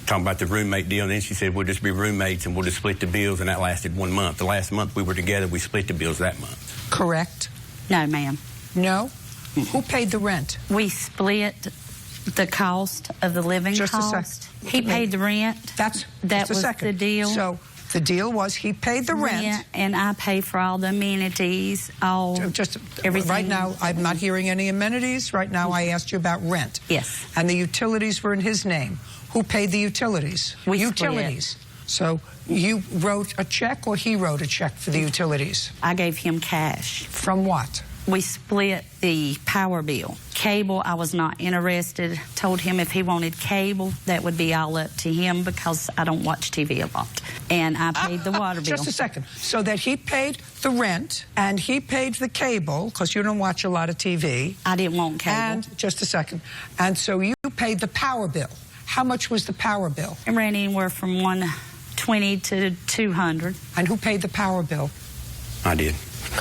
talking about the roommate deal, and then she said, we'll just be roommates and we'll just split the bills, and that lasted 1 month. The last month we were together, we split the bills that month. Correct? No, ma'am. No? Who paid the rent? We split the cost of the living cost. Just a second. He paid the rent. That was the deal. So the deal was he paid the rent. And I pay for all the amenities, everything. Right now, I'm not hearing any amenities. Right now, I asked you about rent. Yes. And the utilities were in his name. Who paid the utilities? Utilities. So you wrote a check, or he wrote a check for the utilities? I gave him cash. From what? We split the power bill. Cable, I was not interested. Told him if he wanted cable, that would be all up to him because I don't watch TV a lot. And I paid the water bill. Just a second. So that he paid the rent and he paid the cable because you don't watch a lot of TV. I didn't want cable. And just a second. And so you paid the power bill. How much was the power bill? It ran anywhere from $120 to $200. And who paid the power bill? I did.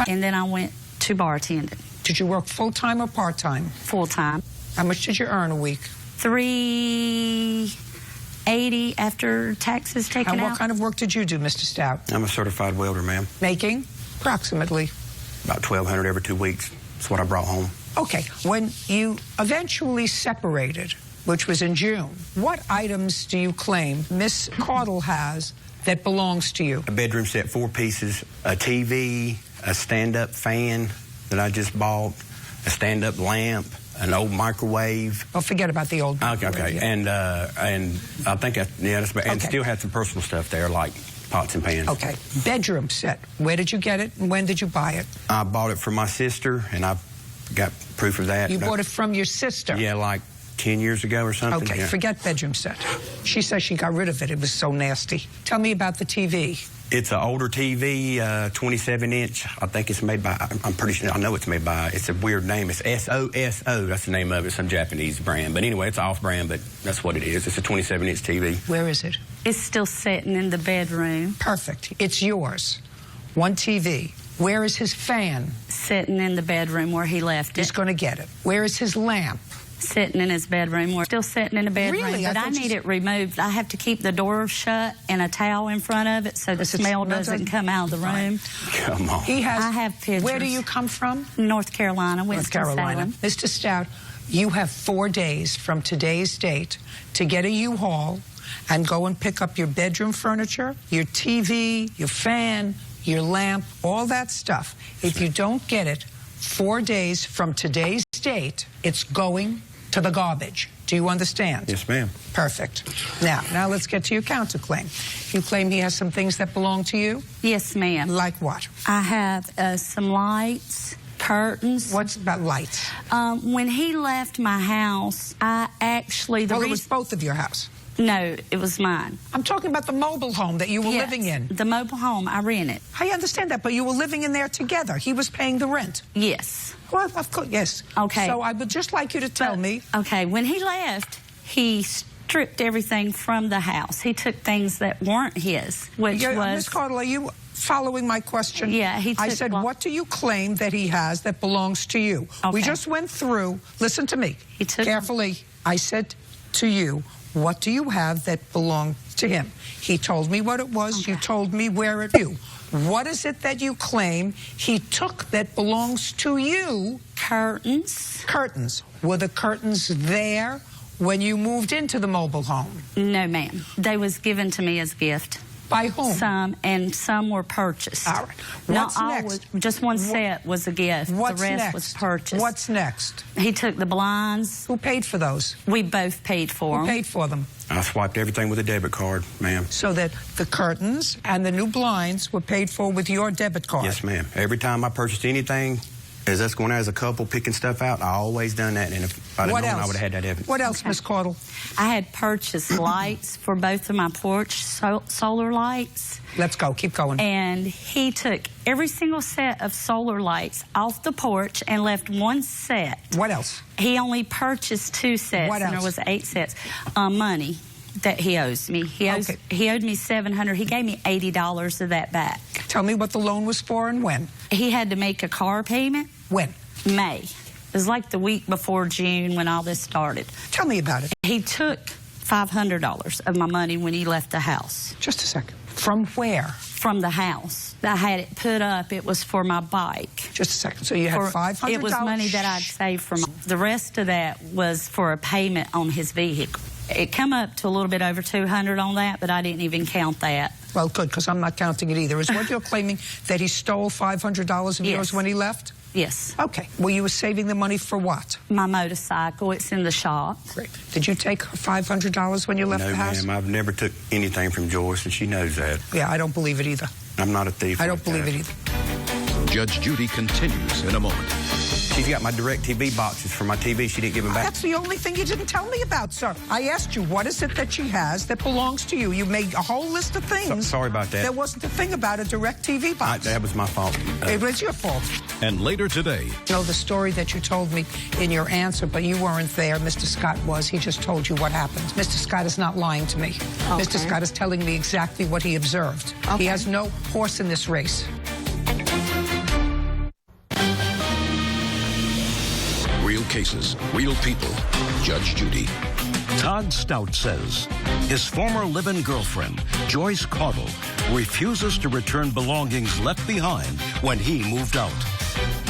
And then I went to bartending. Did you work full-time or part-time? Full-time. How much did you earn a week? $380 after taxes taken out. And what kind of work did you do, Mr. Stout? I'm a certified welder, ma'am. Making? Approximately. About $1,200 every 2 weeks. That's what I brought home. Okay. When you eventually separated, which was in June, what items do you claim Miss Caudle has that belongs to you? A bedroom set, 4 pieces, a TV, a stand-up fan that I just bought, a stand-up lamp, an old microwave. Oh, forget about the old microwave. Okay. Yeah. And I think, that's about, and still had some personal stuff there, like pots and pans. Okay. Bedroom set. Where did you get it, and when did you buy it? I bought it from my sister, and I got proof of that. You bought it from your sister? Yeah, like 10 years ago or something. Okay, yeah. Forget bedroom set. She says she got rid of it. It was so nasty. Tell me about the TV. It's an older TV, 27-inch. I think it's made by, I'm pretty sure, I know it's made by, it's a weird name. It's SOSO. That's the name of it, some Japanese brand. But anyway, it's off-brand, but that's what it is. It's a 27-inch TV. Where is it? It's still sitting in the bedroom. Perfect. It's yours. One TV. Where is his fan? Sitting in the bedroom where he left it. He's going to get it. Where is his lamp? Sitting in his bedroom. We're still sitting in the bedroom, really? but I need it removed. I have to keep the door shut and a towel in front of it so the smell doesn't come out of the room. Come on. I have pictures. Where do you come from? North Carolina, North Carolina. Mr. Stout, you have 4 days from today's date to get a U-Haul and go and pick up your bedroom furniture, your TV, your fan, your lamp, all that stuff. If you don't get it 4 days from today's date, it's going to the garbage. Do you understand? Yes, ma'am. Perfect. Now let's get to your counterclaim. You claim he has some things that belong to you? Yes, ma'am. Like what? I have some lights, curtains. What's about lights? When he left my house, I actually... It was both of your house? No, it was mine. I'm talking about the mobile home that you were living in. The mobile home, I rented. I understand that, but you were living in there together. He was paying the rent. Yes. Well, of course, yes. Okay. So I would just like you to tell me. Okay, when he left, he stripped everything from the house. He took things that weren't his, which was... Ms. Cardle, are you following my question? Yeah, he took... I said, what do you claim that he has that belongs to you? Okay. We just went through, listen to me carefully. I said to you, what do you have that belonged to him? He told me what it was. Okay. You told me where it was. What is it that you claim he took that belongs to you? Curtains. Curtains. Were the curtains there when you moved into the mobile home? No, ma'am. They was given to me as a gift. By whom? Some, and some were purchased. All right. What's next? Just one set was a gift. The rest was purchased. What's next? He took the blinds. Who paid for those? We both paid for them. Who paid for them? I swiped everything with a debit card, ma'am. So that the curtains and the new blinds were paid for with your debit card? Yes, ma'am. Every time I purchased anything, as us going out as a couple, picking stuff out, I always done that. And if I'd have known, I would have had that evidence. What else, Miss Cardle? I had purchased lights for both of my porch, solar lights. Let's go. Keep going. And he took every single set of solar lights off the porch and left one set. What else? He only purchased 2 sets. What else? And there was 8 sets. Money that he owes me. He owed me $700. He gave me $80 of that back. Tell me what the loan was for and when. He had to make a car payment. When? May. It was like the week before June when all this started. Tell me about it. He took $500 of my money when he left the house. Just a second. From where? From the house. I had it put up. It was for my bike. Just a second. So you had $500? It was money that I'd saved for the rest of that was for a payment on his vehicle. It come up to a little bit over $200 on that, but I didn't even count that. Well, good, because I'm not counting it either. Is what you're claiming that he stole $500 of yours when he left? Yes. Okay. Well, you were saving the money for what? My motorcycle. It's in the shop. Great. Did you take $500 when you left the house? No, ma'am. I've never took anything from Joyce, and she knows that. Yeah, I don't believe it either. I'm not a thief. I don't believe it either. Judge Judy continues in a moment. She's got my DirecTV boxes for my TV. She didn't give them back. That's the only thing you didn't tell me about, sir. I asked you, what is it that she has that belongs to you? You made a whole list of things. Sorry about that. There wasn't a thing about a DirecTV box. That was my fault. It was your fault. And later today. You know, the story that you told me in your answer, but you weren't there. Mr. Scott was. He just told you what happened. Mr. Scott is not lying to me. Okay. Mr. Scott is telling me exactly what he observed. Okay. He has no horse in this race. Real cases, real people. Judge Judy. Todd Stout says his former live-in girlfriend, Joyce Cardle, refuses to return belongings left behind when he moved out.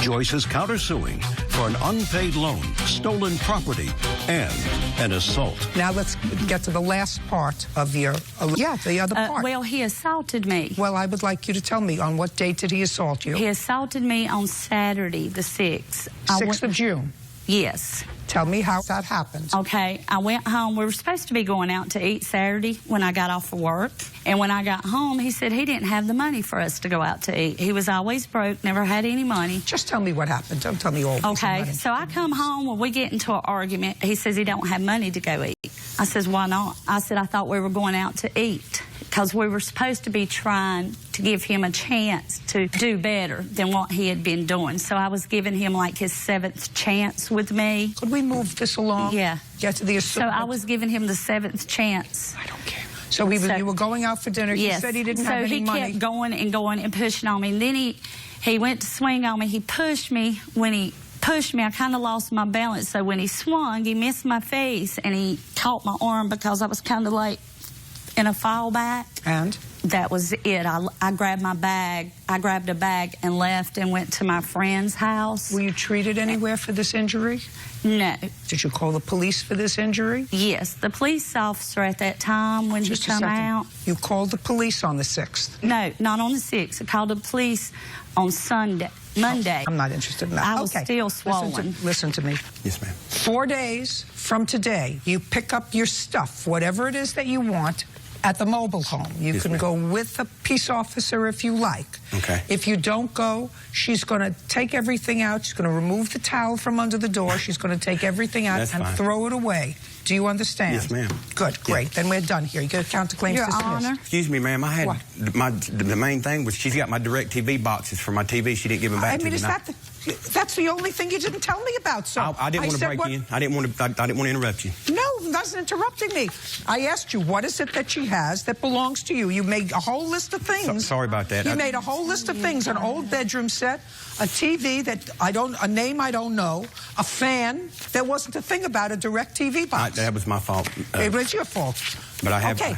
Joyce is countersuing for an unpaid loan, stolen property, and an assault. Now let's get to the last part of your... the other part. Well, he assaulted me. Well, I would like you to tell me, on what date did he assault you? He assaulted me on Saturday, the 6th. 6th of June? Yes. Tell me how that happened. Okay, I went home. We were supposed to be going out to eat Saturday when I got off of work. And when I got home, he said he didn't have the money for us to go out to eat. He was always broke, never had any money. Just tell me what happened. Don't tell me all. Okay, so I come home when we get into an argument. He says he don't have money to go eat. I says, why not? I said, I thought we were going out to eat because we were supposed to be trying to give him a chance to do better than what he had been doing. So I was giving him like his 7th chance with me. Could we move this along? Yeah. Get to the assault. So I was giving him the 7th chance. I don't care. So you were going out for dinner. Yes. He said he didn't have any money. So he kept going and pushing on me. And then he went to swing on me. He pushed me. When he pushed me, I kind of lost my balance. So when he swung, he missed my face and he caught my arm because I was kind of like in a fall back. And? That was it. I grabbed my bag. I grabbed a bag and left and went to my friend's house. Were you treated anywhere for this injury? No. Did you call the police for this injury? Yes. The police officer at that time, when he come out. You called the police on the 6th? No, not on the 6th. I called the police on Monday. I'm not interested in that. I was still swollen. Listen to me. Yes, ma'am. 4 days from today, you pick up your stuff, whatever it is that you want, at the mobile home. You can go with a peace officer if you like. Okay. If you don't go, she's going to take everything out. She's going to remove the towel from under the door. She's going to take everything out and throw it away. Do you understand? Yes, ma'am. Good, great. Then we're done here. You get counterclaims dismissed. Your Honor. Excuse me, ma'am. I had the main thing was she's got my DirecTV boxes for my TV. She didn't give them back to me. That's the only thing you didn't tell me about, sir. I didn't want to break in. I didn't want to interrupt you. No, that's interrupting me. I asked you, what is it that she has that belongs to you? You made a whole list of things. Sorry about that. You made a whole list of things: an old bedroom set, a TV that a name I don't know, a fan. There wasn't a thing about a DirecTV box. That was my fault. It was your fault. But I have. Okay.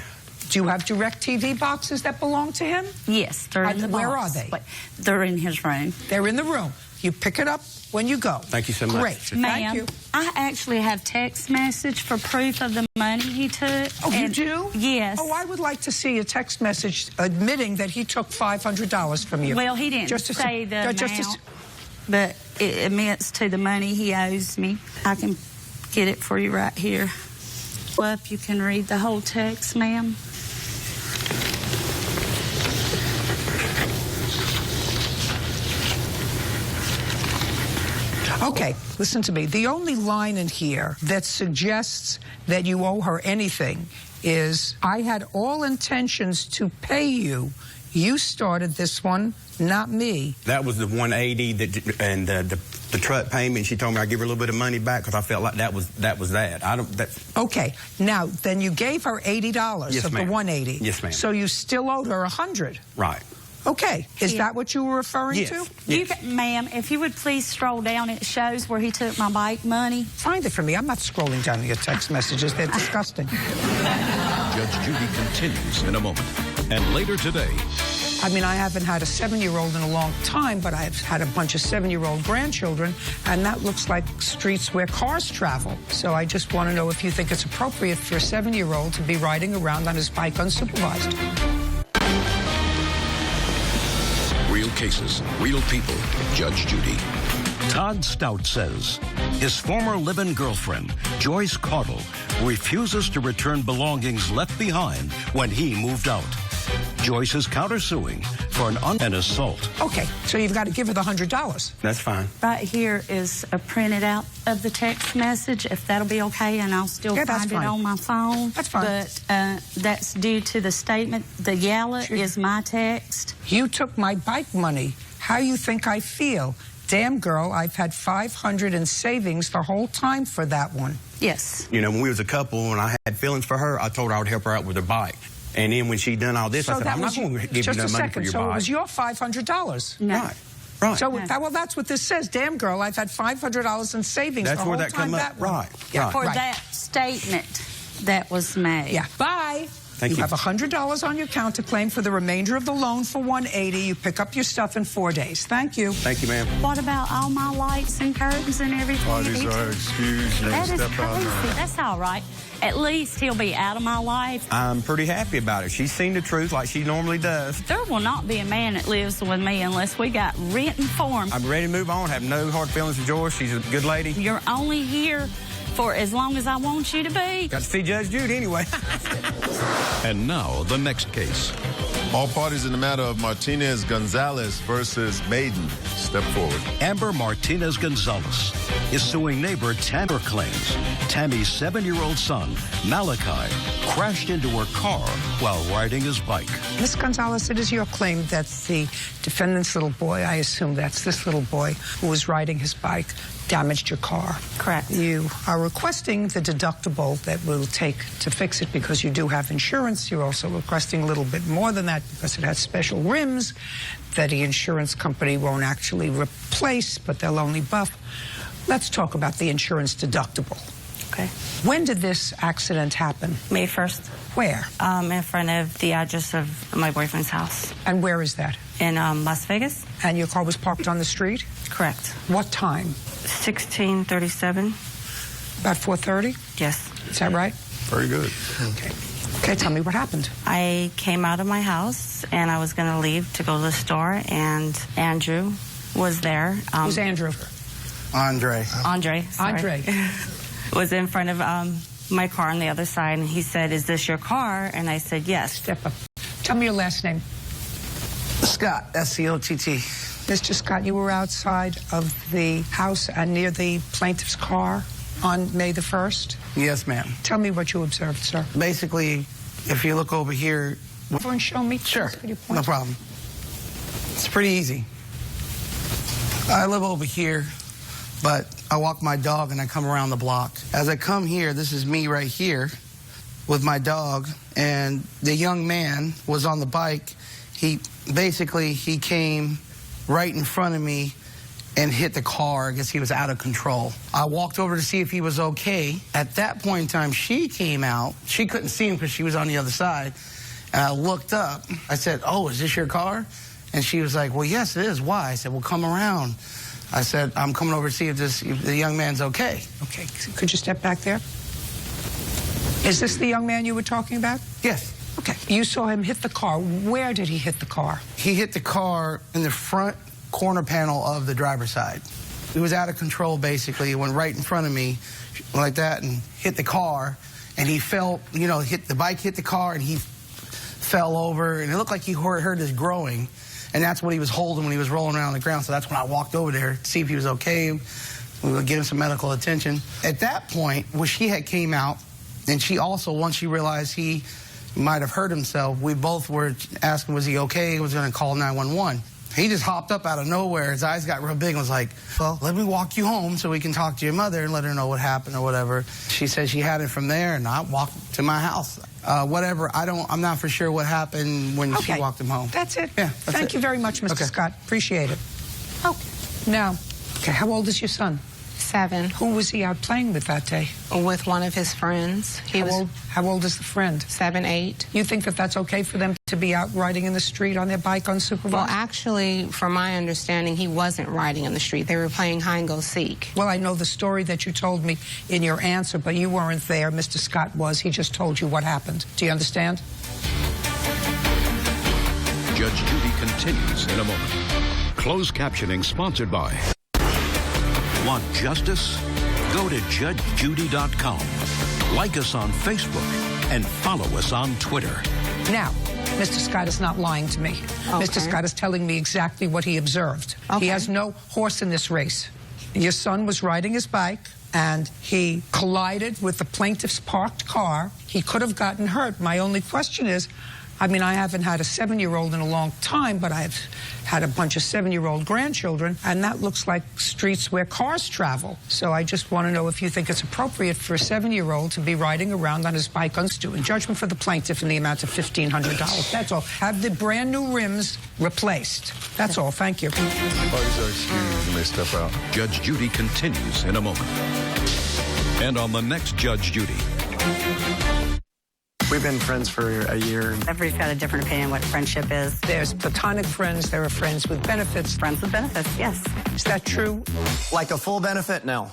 Do you have DirecTV boxes that belong to him? Yes, they're in the box. Where are they? They're in his room. They're in the room. You pick it up when you go. Thank you so much. Great. Ma'am, Thank you. I actually have text message for proof of the money he took. Oh, you do? Yes. Oh, I would like to see a text message admitting that he took $500 from you. Well, he didn't say the amount, but it admits to the money he owes me. I can get it for you right here. Well, if you can read the whole text, ma'am. Okay, listen to me. The only line in here that suggests that you owe her anything is, I had all intentions to pay you. You started this one, not me. That was the 180 and the truck payment. She told me I'd give her a little bit of money back because I felt like that was that. Okay, now then you gave her $80 of the 180. Yes, ma'am. So you still owed her $100. Right. Okay, is that what you were referring to? Yes. Ma'am, if you would please scroll down, it shows where he took my bike money. Find it for me. I'm not scrolling down your text messages. They're disgusting. Judge Judy continues in a moment. And later today. I mean, I haven't had a 7-year-old in a long time, but I've had a bunch of 7-year-old grandchildren, and that looks like streets where cars travel. So I just want to know if you think it's appropriate for a 7-year-old to be riding around on his bike unsupervised. Real cases, real people. Judge Judy. Todd Stout says his former live-in girlfriend, Joyce Caudle, refuses to return belongings left behind when he moved out. Joyce is countersuing for an assault. Okay, so you've got to give her the $100. That's fine. Right here is a printed out of the text message, if that'll be okay, and I'll still find it on my phone. That's fine. But that's due to the statement. The yellow is my text. You took my bike money. How you think I feel? Damn, girl, I've had $500 in savings the whole time for that one. Yes. You know, when we was a couple and I had feelings for her, I told her I would help her out with her bike. And then when she done all this, I said, I'm not going to give you no money for your bike. So it was your $500? No. Right. So, well, that's what this says. Damn, girl, I've had $500 in savings the whole time. Right. For that statement that was made. Yeah. Bye. Thank you. You have $100 on your counterclaim for the remainder of the loan for $180. You pick up your stuff in 4 days. Thank you. Thank you, ma'am. What about all my lights and curtains and everything? Parties are excused. That is crazy. That's all right. At least he'll be out of my life. I'm pretty happy about it. She's seen the truth like she normally does. There will not be a man that lives with me unless we got written form. I'm ready to move on. Have no hard feelings for Joyce. She's a good lady. You're only here for as long as I want you to be. Got to see Judge Judy anyway. And now, the next case. All parties in the matter of Martinez Gonzalez versus Maiden step forward. Amber Martinez Gonzalez is suing neighbor Tammy. Claims Tammy's 7-year-old son, Malachi, crashed into her car while riding his bike. Ms. Gonzalez, it is your claim that the defendant's little boy, I assume that's this little boy who was riding his bike, damaged your car. Correct. You are requesting the deductible that will take to fix it because you do have insurance. You're also requesting a little bit more than that because it has special rims that the insurance company won't actually replace, but they'll only buff. Let's talk about the insurance deductible. Okay. When did this accident happen? May 1st. Where? In front of the address of my boyfriend's house. And where is that? In Las Vegas. And your car was parked on the street? Correct. What time? 16:37. About 4:30? Yes. Is that right? Very good. Okay. Okay, tell me what happened. I came out of my house, and I was going to leave to go to the store, and Andrew was there. Who's Andrew? Andre. Sorry. Andre. Was in front of my car on the other side, and he said, "Is this your car?" And I said, "Yes." Step up. Tell me your last name. Scott, S-C-O-T-T. Mr. Scott, you were outside of the house and near the plaintiff's car on May the 1st? Yes, ma'am. Tell me what you observed, sir. Basically, if you look over here... Over and show me. Sure, no problem. It's pretty easy. I live over here, but I walk my dog and I come around the block. As I come here, this is me right here with my dog, and the young man was on the bike. He came right in front of me and hit the car. I guess he was out of control. I walked over to see if he was okay. At that point in time, she came out. She couldn't see him because she was on the other side. And I looked up. I said, "Oh, is this your car?" And she was like, "Well, yes, it is. Why?" I said, "Well, come around." I said, "I'm coming over to see if the young man's okay." Okay, could you step back there? Is this the young man you were talking about? Yes. Okay, you saw him hit the car. Where did he hit the car? He hit the car in the front corner panel of the driver's side. He was out of control, basically. He went right in front of me like that and hit the car. And he fell, the bike hit the car and he fell over. And it looked like he hurt his groin. And that's what he was holding when he was rolling around on the ground. So that's when I walked over there to see if he was okay. We would get him some medical attention. At that point, when she had came out, and she also, once she realized he might have hurt himself, we both were asking, was he okay? He was going to call 911. He just hopped up out of nowhere. His eyes got real big and was like, "Well, let me walk you home so we can talk to your mother and let her know what happened," or whatever. She said she had it from there, and I walked to my house. Whatever, I'm not for sure what happened when she walked him home. That's it. Yeah, Thank you very much, Mr. Scott. Appreciate it. Okay. Now, how old is your son? 7. Who was he out playing with that day? With one of his friends. How old is the friend? 7, 8. You think that that's okay for them to be out riding in the street on their bike unsupervised? Well, actually, from my understanding, he wasn't riding in the street. They were playing hide and go seek. Well, I know the story that you told me in your answer, but you weren't there. Mr. Scott was. He just told you what happened. Do you understand? Judge Judy continues in a moment. Closed captioning sponsored by... Want justice? Go to judgejudy.com. Like us on Facebook and follow us on Twitter. Now, Mr. Scott is not lying to me. Okay. Mr. Scott is telling me exactly what he observed. Okay. He has no horse in this race. Your son was riding his bike, and he collided with the plaintiff's parked car. He could have gotten hurt. My only question is, I haven't had a 7-year-old in a long time, but I've had a bunch of 7-year-old grandchildren, and that looks like streets where cars travel. So I just want to know if you think it's appropriate for a 7-year-old to be riding around on his bike unsupervised. Judgment for the plaintiff in the amount of $1,500. That's all. Have the brand new rims replaced. That's all. Thank you. Parties are excused. You may step out. Judge Judy continues in a moment. And on the next Judge Judy... We've been friends for a year. Everybody's got a different opinion what friendship is. There's platonic friends. There are friends with benefits. Friends with benefits, yes. Is that true? Like a full benefit? No.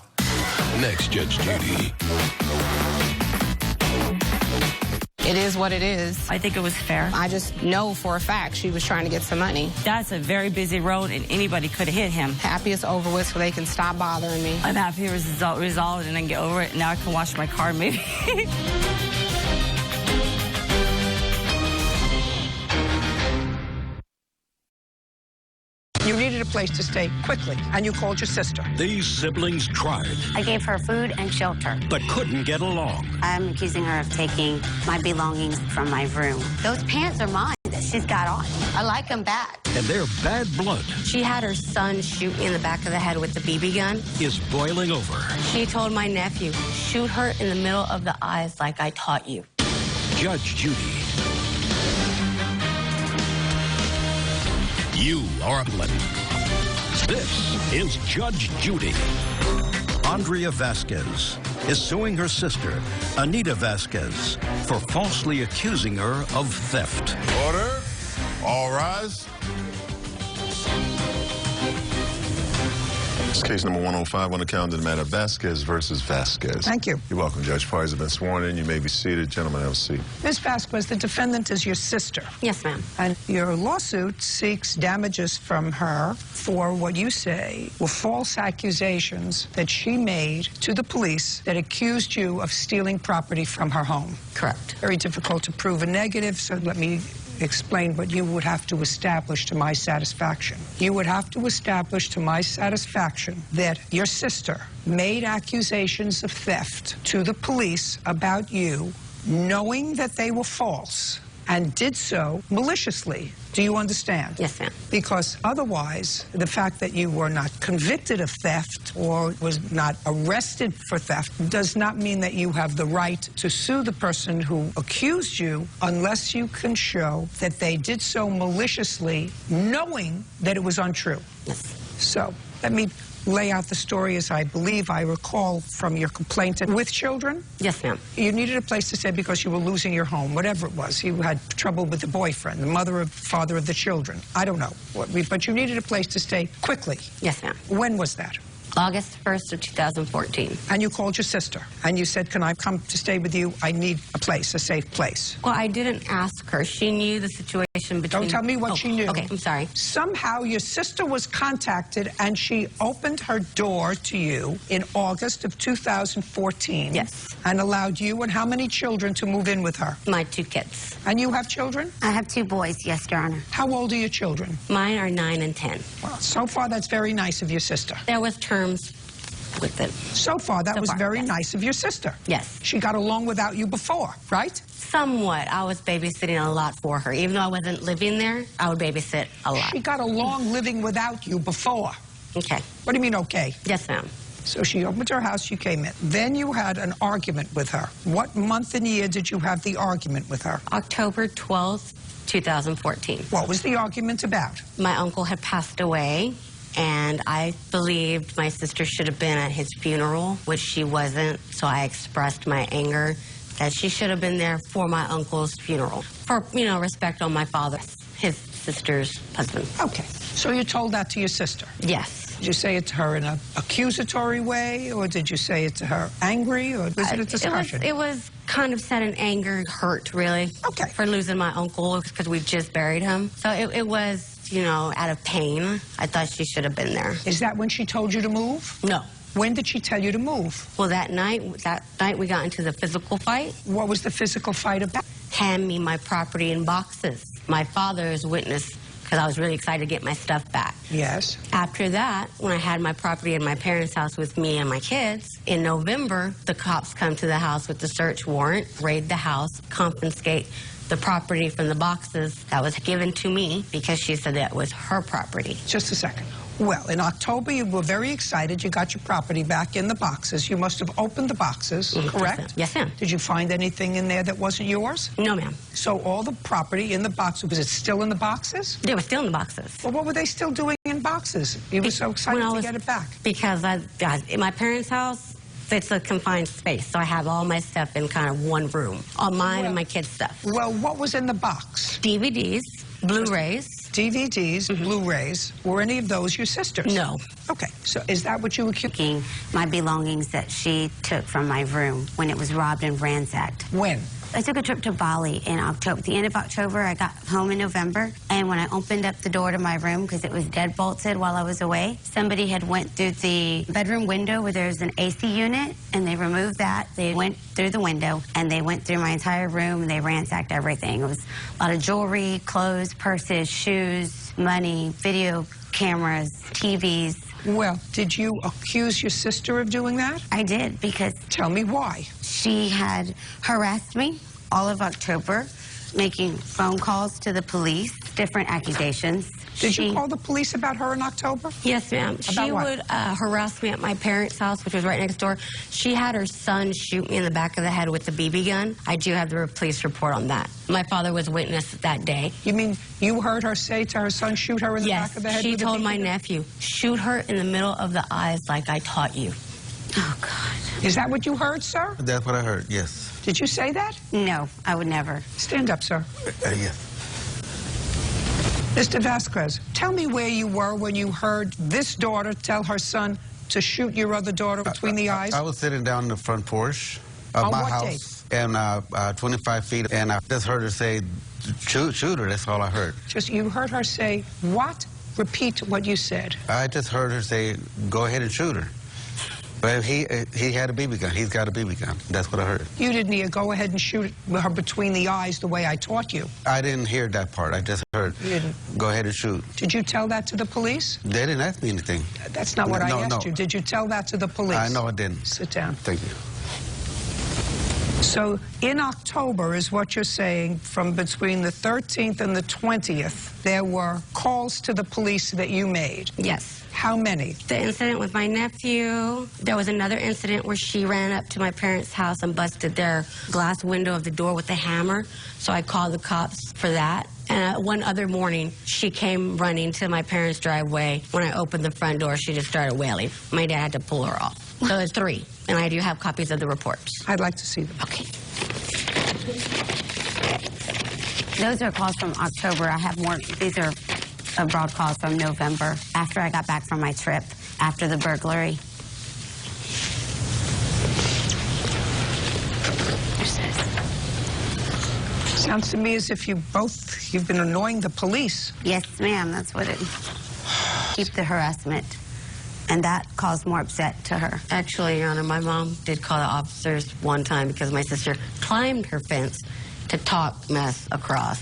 Next Judge Judy. It is what it is. I think it was fair. I just know for a fact she was trying to get some money. That's a very busy road, and anybody could have hit him. Happy it's over with so they can stop bothering me. I'm happy it was resolved and then get over it. Now I can wash my car, maybe. You needed a place to stay quickly, and you called your sister. These siblings tried, I gave her food and shelter. but couldn't get along. I'm accusing her of taking my belongings from my room. Those pants are mine that she's got on. I like them back. And their bad blood She had her son shoot me in the back of the head with the BB gun. is boiling over. She told my nephew, shoot her in the middle of the eyes like I taught you. Judge Judy. You are a blend. This is Judge Judy on Andrea Vasquez is suing her sister, Anita Vasquez, for falsely accusing her of theft. Order. All rise. It's case number 105 on the calendar, the matter of Vasquez versus Vasquez. Thank you. You're welcome, Judge. Parties have been sworn in. You may be seated. Gentlemen, have a seat. Ms. Vasquez, the defendant is your sister. Yes, ma'am. And your lawsuit seeks damages from her for what you say were false accusations that she made to the police that accused you of stealing property from her home. Correct. Very difficult to prove a negative, so let me explain what you would have to establish to my satisfaction. You would have to establish to my satisfaction that your sister made accusations of theft to the police about you, knowing that they were false, and did so maliciously. Do you understand? Yes, ma'am. Because otherwise, the fact that you were not convicted of theft or was not arrested for theft does not mean that you have the right to sue the person who accused you unless you can show that they did so maliciously, knowing that it was untrue. Yes. So, let me lay out the story as I believe I recall from your complaint. With children? Yes, ma'am. You needed a place to stay because you were losing your home, whatever it was. You had trouble with the boyfriend, the mother or father of the children. I don't know. But you needed a place to stay quickly. Yes, ma'am. When was that? August 1st of 2014. And you called your sister, and you said, can I come to stay with you? I need a place, a safe place. Well, I didn't ask her. She knew the situation between... Don't tell me what she knew. Okay, I'm sorry. Somehow your sister was contacted, and she opened her door to you in August of 2014. Yes. And allowed you and how many children to move in with her? My 2 kids. And you have children? I have 2 boys, yes, Your Honor. How old are your children? Mine are 9 and 10. Well, so far, that's very nice of your sister. There was terms with it. So far, that was very nice of your sister. Yes. She got along without you before, right? Somewhat. I was babysitting a lot for her. Even though I wasn't living there, I would babysit a lot. She got along living without you before. Okay. What do you mean, okay? Yes, ma'am. So she opened her house, you came in. Then you had an argument with her. What month and year did you have the argument with her? October 12th, 2014. What was the argument about? My uncle had passed away, and I believed my sister should have been at his funeral, which she wasn't, so I expressed my anger that she should have been there for my uncle's funeral. For, respect on my father, his sister's husband. Okay. So you told that to your sister? Yes. Did you say it to her in an accusatory way, or did you say it to her angry, or was it a discussion? It was kind of said in anger, hurt, really. Okay. For losing my uncle, because we just buried him. So it was, out of pain. I thought she should have been there. Is that when she told you to move? No. When did she tell you to move? Well, that night we got into the physical fight. What was the physical fight about? Hand me my property in boxes. My father is witness because I was really excited to get my stuff back. Yes. After that, when I had my property in my parents' house with me and my kids, in November, the cops come to the house with the search warrant, raid the house, confiscate the property from the boxes that was given to me because she said that was her property. Just a second. Well, in October, you were very excited. You got your property back in the boxes. You must have opened the boxes, correct? Yes, ma'am. Did you find anything in there that wasn't yours? No, ma'am. So all the property in the boxes, was it still in the boxes? They were still in the boxes. Well, what were they still doing in boxes? You were so excited to get it back. Because in my parents' house, it's a confined space, so I have all my stuff in kind of one room. All mine and my kids' stuff. Well, what was in the box? DVDs, Blu-rays. DVDs, Blu-rays. Were any of those your sister's? No. Okay, so is that what you accused? My belongings that she took from my room when it was robbed and ransacked. When? I took a trip to Bali in October. At the end of October, I got home in November, and when I opened up the door to my room, because it was deadbolted while I was away, somebody had went through the bedroom window where there's an AC unit, and they removed that. They went through the window, and they went through my entire room, and they ransacked everything. It was a lot of jewelry, clothes, purses, shoes, money, video cameras, TVs. Well, did you accuse your sister of doing that? I did, because... Tell me why. She had harassed me all of October, making phone calls to the police, different accusations. Did you call the police about her in October? Yes, ma'am. She would harass me at my parents' house, which was right next door. She had her son shoot me in the back of the head with a BB gun. I do have the police report on that. My father was witness that day. You mean you heard her say to her son, shoot her in the back of the head? Yes, she told my nephew, shoot her in the middle of the eyes like I taught you. Oh, God. Is that what you heard, sir? That's what I heard, yes. Did you say that? No, I would never. Stand up, sir. Yes. Mr. Vasquez, tell me where you were when you heard this daughter tell her son to shoot your other daughter between the eyes. I was sitting down in the front porch of my house, and 25 feet, and I just heard her say, shoot her, that's all I heard. Just, you heard her say what? Repeat what you said. I just heard her say, go ahead and shoot her. But he had a BB gun. He's got a BB gun. That's what I heard. You didn't hear, go ahead and shoot her between the eyes the way I taught you. I didn't hear that part. I just heard, you didn't. Go ahead and shoot. Did you tell that to the police? They didn't ask me anything. That's not what I asked you. Did you tell that to the police? No, I didn't. Sit down. Thank you. So in October is what you're saying, from between the 13th and the 20th, there were calls to the police that you made? Yes. How many? The incident with my nephew. There was another incident where she ran up to my parents' house and busted their glass window of the door with a hammer. So I called the cops for that. And one other morning, she came running to my parents' driveway. When I opened the front door, she just started wailing. My dad had to pull her off. So it's 3. And I do have copies of the reports. I'd like to see them. Okay. Those are calls from October. I have more. These are abroad calls from November, after I got back from my trip, after the burglary. Sounds to me as if you've been annoying the police. Yes, ma'am, that's what it... Keep the harassment. And that caused more upset to her. Actually, Your Honor, my mom did call the officers one time because my sister climbed her fence to talk mess across.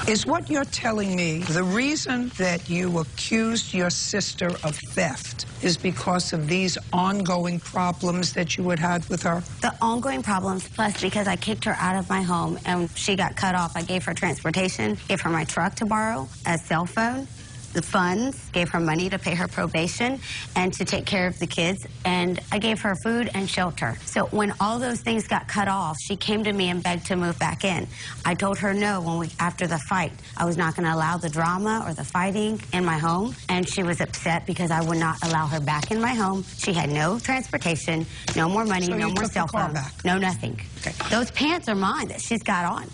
Is what you're telling me the reason that you accused your sister of theft is because of these ongoing problems that you had had with her? The ongoing problems, plus because I kicked her out of my home and she got cut off. I gave her transportation, gave her my truck to borrow, a cell phone, the funds, gave her money to pay her probation and to take care of the kids, and I gave her food and shelter. So when all those things got cut off, she came to me and begged to move back in. I told her no after the fight. I was not going to allow the drama or the fighting in my home, and she was upset because I would not allow her back in my home. She had no transportation, no more money, so no more cell phone, no nothing. Okay. Those pants are mine that she's got on.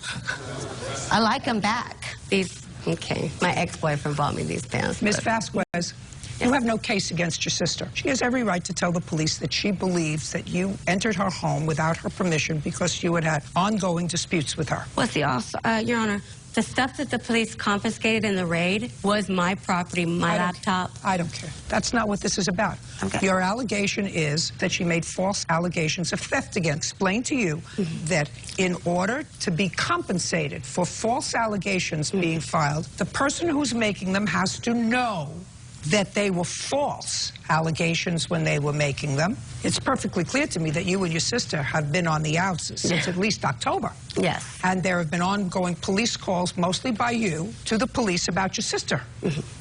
I like them back. Okay. My ex-boyfriend bought me these pants. Ms. Vasquez, you have no case against your sister. She has every right to tell the police that she believes that you entered her home without her permission because you had had ongoing disputes with her. What's the also, Your Honor, the stuff that the police confiscated in the raid was my property, my laptop. I don't care. That's not what this is about. Okay. Your allegation is that she made false allegations of theft again. Explain to you that in order to be compensated for false allegations being filed, the person who's making them has to know that they were false allegations when they were making them. It's perfectly clear to me that you and your sister have been on the outs since at least October. Yes. And there have been ongoing police calls, mostly by you, to the police about your sister.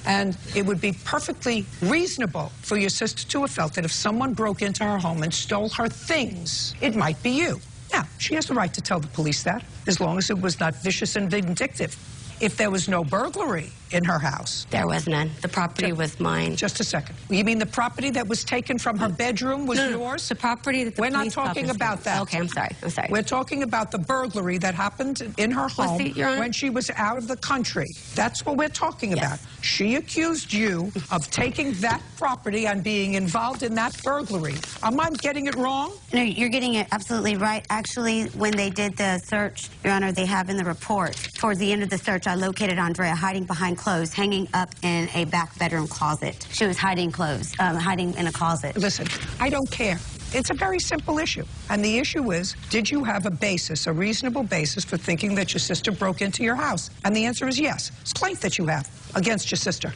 And it would be perfectly reasonable for your sister to have felt that if someone broke into her home and stole her things, it might be you. Now, she has the right to tell the police that, as long as it was not vicious and vindictive. If there was no burglary in her house. There was none. The property was mine. Just a second. You mean the property that was taken from her bedroom was yours? The property that the We're not police talking about that. Okay, I'm sorry. We're talking about the burglary that happened in her home when she was out of the country. That's what we're talking about. She accused you of taking that property and being involved in that burglary. Am I getting it wrong? No, you're getting it absolutely right. Actually, when they did the search, Your Honor, they have in the report, towards the end of the search, I located Andrea hiding behind clothes, hanging up in a back bedroom closet. She was hiding clothes, hiding in a closet. Listen, I don't care. It's a very simple issue. And the issue is, did you have a basis, a reasonable basis for thinking that your sister broke into your house? And the answer is yes. It's a complaint that you have against your sister.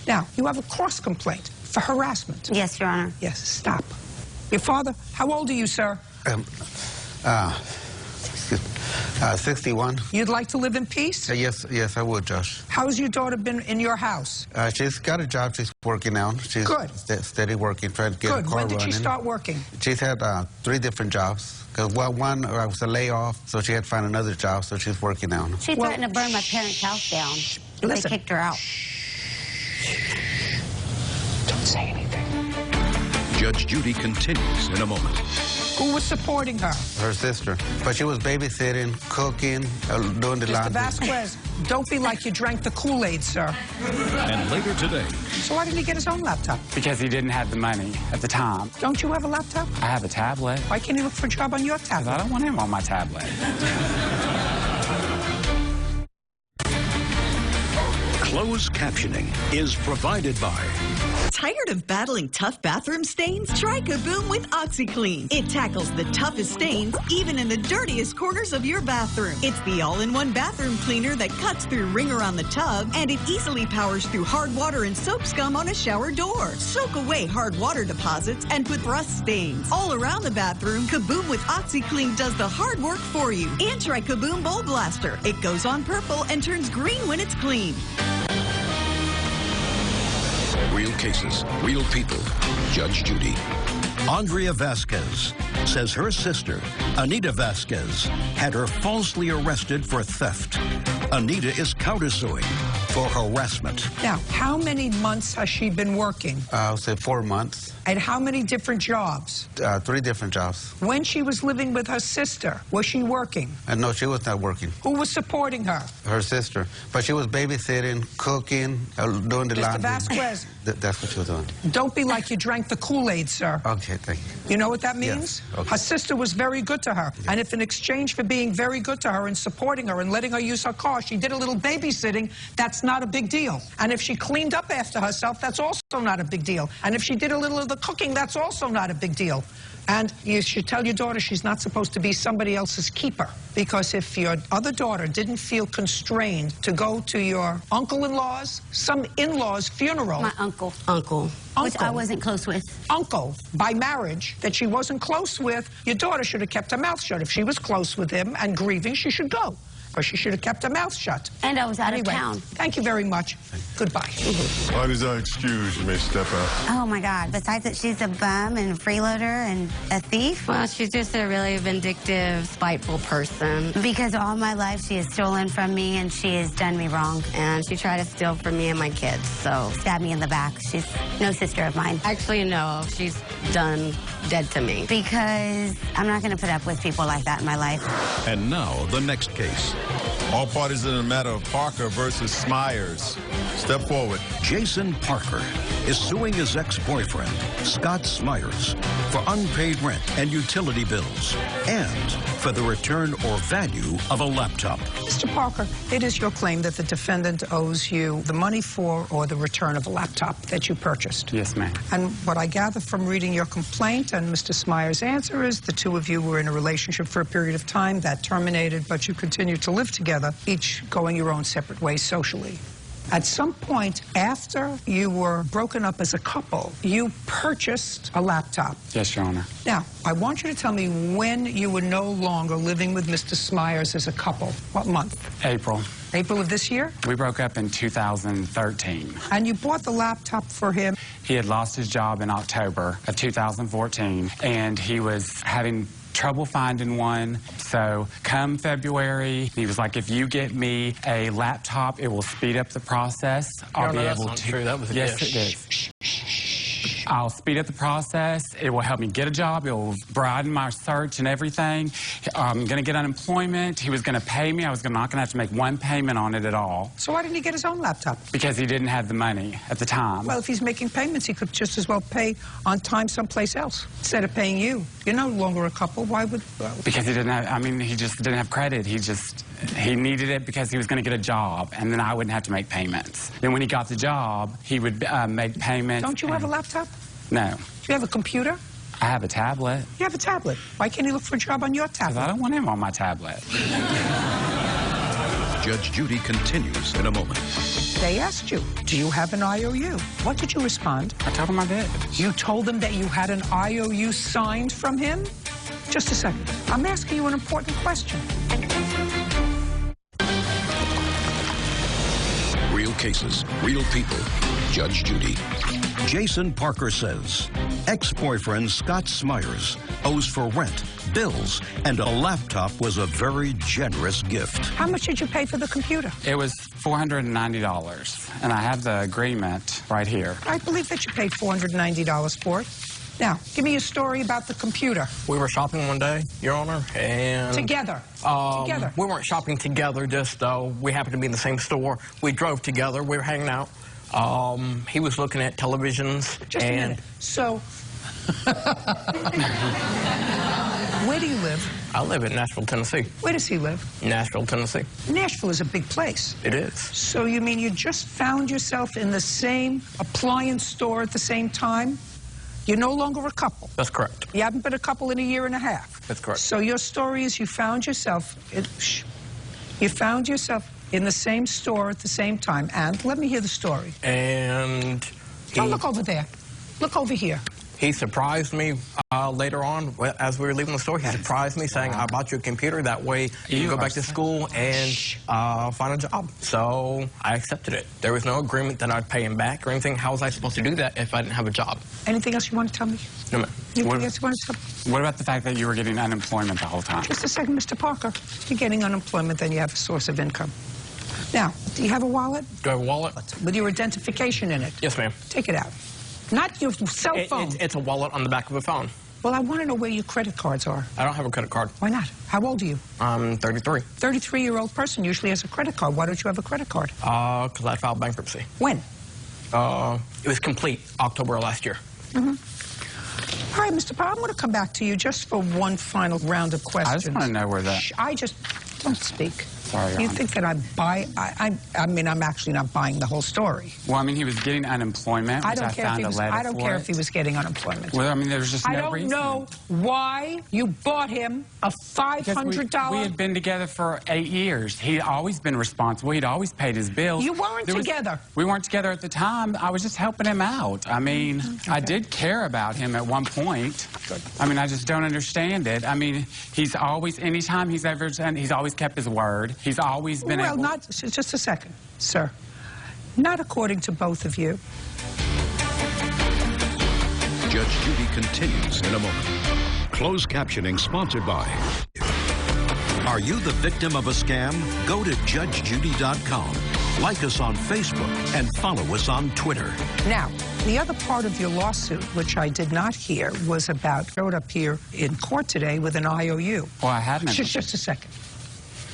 Now, you have a cross complaint for harassment. Yes, Your Honor. Yes, stop. Your father, how old are you, sir? 61. You'd like to live in peace? Yes, I would, Josh. How's your daughter been in your house? She's got a job. She's working now. She's steady working, trying to get a car running. When did she start working? She's had 3 different jobs. Because one was a layoff, so she had to find another job, so she's working now. She threatened to burn my parents' house down. They kicked her out. Don't say anything. Judge Judy continues in a moment. Who was supporting her? Her sister. But she was babysitting, cooking, doing the Mr. laundry. Vasquez, don't be like you drank the Kool-Aid, sir. And later today. So why didn't he get his own laptop? Because he didn't have the money at the time. Don't you have a laptop? I have a tablet. Why can't he look for a job on your tablet? Because I don't want him on my tablet. Closed captioning is provided by... Tired of battling tough bathroom stains? Try Kaboom with OxyClean. It tackles the toughest stains, even in the dirtiest corners of your bathroom. It's the all-in-one bathroom cleaner that cuts through wringer on the tub, and it easily powers through hard water and soap scum on a shower door. Soak away hard water deposits and put rust stains. All around the bathroom, Kaboom with OxyClean does the hard work for you. And try Kaboom Bowl Blaster. It goes on purple and turns green when it's clean. Real cases, real people. Judge Judy. Andrea Vasquez says her sister, Anita Vasquez, had her falsely arrested for theft. Anita is countersuing for harassment. Now, how many months has she been working? I would say 4 months. And how many different jobs? 3 different jobs. When she was living with her sister, was she working? No, she was not working. Who was supporting her? Her sister. But she was babysitting, cooking, doing the Mr. laundry. Vasquez. That's what she was doing. Don't be like you drank the Kool-Aid, sir. Okay, thank you. You know what that means? Yes. Okay. Her sister was very good to her. And if in exchange for being very good to her and supporting her and letting her use her car, she did a little babysitting, that's not a big deal. And if she cleaned up after herself, that's also not a big deal. And if she did a little of the cooking, that's also not a big deal. And you should tell your daughter she's not supposed to be somebody else's keeper. Because if your other daughter didn't feel constrained to go to your uncle-in-law's, some in-law's funeral... My uncle. Uncle. Which I wasn't close with. Uncle, by marriage, that she wasn't close with, your daughter should have kept her mouth shut. If she was close with him and grieving, she should go. Or she should have kept her mouth shut. And I was out of town. Thank you very much. Goodbye. Parties are excused. You may step out. Oh, my God. Besides that, she's a bum and a freeloader and a thief. Well, she's just a really vindictive, spiteful person. Because all my life, she has stolen from me and she has done me wrong. And she tried to steal from me and my kids, so... Stabbed me in the back. She's no sister of mine. Actually, no. She's done dead to me. Because I'm not going to put up with people like that in my life. And now, the next case. All parties in the matter of Parker versus Smyers. Step forward. Jason Parker is suing his ex-boyfriend, Scott Smyers, for unpaid rent and utility bills, and for the return or value of a laptop. Mr. Parker, it is your claim that the defendant owes you the money for or the return of a laptop that you purchased. Yes, ma'am. And what I gather from reading your complaint and Mr. Smyers' answer is the two of you were in a relationship for a period of time that terminated, but you continued to live together, each going your own separate ways socially. At some point after you were broken up as a couple, you purchased a laptop. Yes, Your Honor. Now, I want you to tell me when you were no longer living with Mr. Smyers as a couple. What month? April. April of this year? We broke up in 2013. And you bought the laptop for him? He had lost his job in October of 2014, and he was having trouble finding one. So come February, he was like, if you get me a laptop, it will speed up the process. I'll be able to. True. That was a yes, it is. I'll speed up the process. It will help me get a job. It will broaden my search and everything. I'm going to get unemployment. He was going to pay me. I was not going to have to make one payment on it at all. So why didn't he get his own laptop? Because he didn't have the money at the time. Well, if he's making payments, he could just as well pay on time someplace else instead of paying you. You're no longer a couple. Why would... Because he didn't have... I mean, he just didn't have credit. He needed it because he was going to get a job, and then I wouldn't have to make payments. Then when he got the job, he would make payments. Don't you have a laptop? No. Do you have a computer? I have a tablet. You have a tablet. Why can't he look for a job on your tablet? Because I don't want him on my tablet. Judge Judy continues in a moment. They asked you, do you have an IOU? What did you respond? I told him I did. You told them that you had an IOU signed from him? Just a second. I'm asking you an important question. Real cases, real people. Judge Judy. Jason Parker says ex-boyfriend Scott Smyers owes for rent, bills, and a laptop was a very generous gift. How much did you pay for the computer? It was $490, and I have the agreement right here. I believe that you paid $490 for it. Now, give me a story about the computer. We were shopping one day, Your Honor, and... Together. Together. We weren't shopping together, just we happened to be in the same store. We drove together. We were hanging out. He was looking at televisions. Just a minute. So, where do you live? I live in Nashville, Tennessee. Where does he live? Nashville, Tennessee. Nashville is a big place. It is. So you mean you just found yourself in the same appliance store at the same time? You're no longer a couple. That's correct. You haven't been a couple in a year and a half. That's correct. So your story is you found yourself in the same store at the same time. And let me hear the story. And don't look over there. Look over here. He surprised me later on as we were leaving the store. He surprised me saying, I bought you a computer. That way you can go back to school and find a job. So I accepted it. There was no agreement that I'd pay him back or anything. How was I supposed to do that if I didn't have a job? Anything else you want to tell me? No, ma'am. Anything else you want to tell me? What about the fact that you were getting unemployment the whole time? Just a second, Mr. Parker. If you're getting unemployment, then you have a source of income. Now, do you have a wallet? Do I have a wallet? With your identification in it? Yes, ma'am. Take it out. Not your cell phone. It's a wallet on the back of a phone. Well, I want to know where your credit cards are. I don't have a credit card. Why not? How old are you? I'm 33. 33-year-old person usually has a credit card. Why don't you have a credit card? Because I filed bankruptcy. When? It was complete October of last year. Mm-hmm. All right, Mr. Powell, I'm going to come back to you just for one final round of questions. I just want to know where that... Don't speak. Sorry, you think that I buy... I mean, I'm actually not buying the whole story. Well, I mean, he was getting unemployment, which I found a letter I don't care if he was getting unemployment. Well, I mean, there's just no reason. I don't know why you bought him a $500... We had been together for 8 years. He'd always been responsible. He'd always paid his bills. You weren't together. We weren't together at the time. I was just helping him out. I mean, I did care about him at one point. Good. I mean, I just don't understand it. I mean, he's always, anytime he's ever done, he's always kept his word. He's always been able... Well, just a second, sir. Not according to both of you. Judge Judy continues in a moment. Closed captioning sponsored by... Are you the victim of a scam? Go to judgejudy.com. Like us on Facebook and follow us on Twitter. Now, the other part of your lawsuit, which I did not hear, was about showed up here in court today with an IOU. Well, I hadn't. Just a second.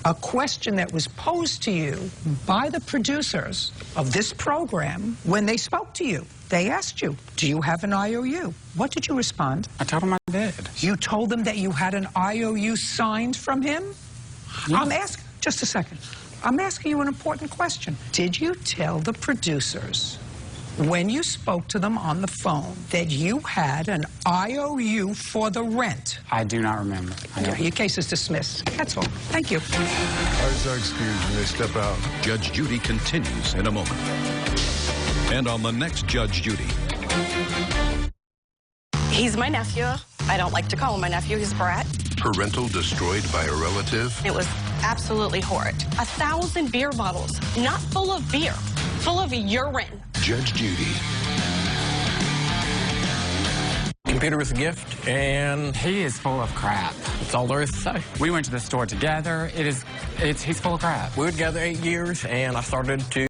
A question that was posed to you by the producers of this program when they spoke to you. They asked you, do you have an IOU? What did you respond? I told them I did. You told them that you had an IOU signed from him? Yeah. I'm asking, just a second. I'm asking you an important question. Did you tell the producers when you spoke to them on the phone that you had an IOU for the rent? I do not remember. Your case is dismissed. That's all. Thank you. Excuse me, they step out. Judge Judy continues in a moment. And on the next Judge Judy. He's my nephew. I don't like to call him my nephew. He's a brat. Parental destroyed by a relative? It was absolutely horrid. 1,000 beer bottles, not full of beer, full of urine. Judge Judy. Computer is a gift, and he is full of crap. That's all there is to say. We went to the store together. He's full of crap. We were together 8 years, and I started to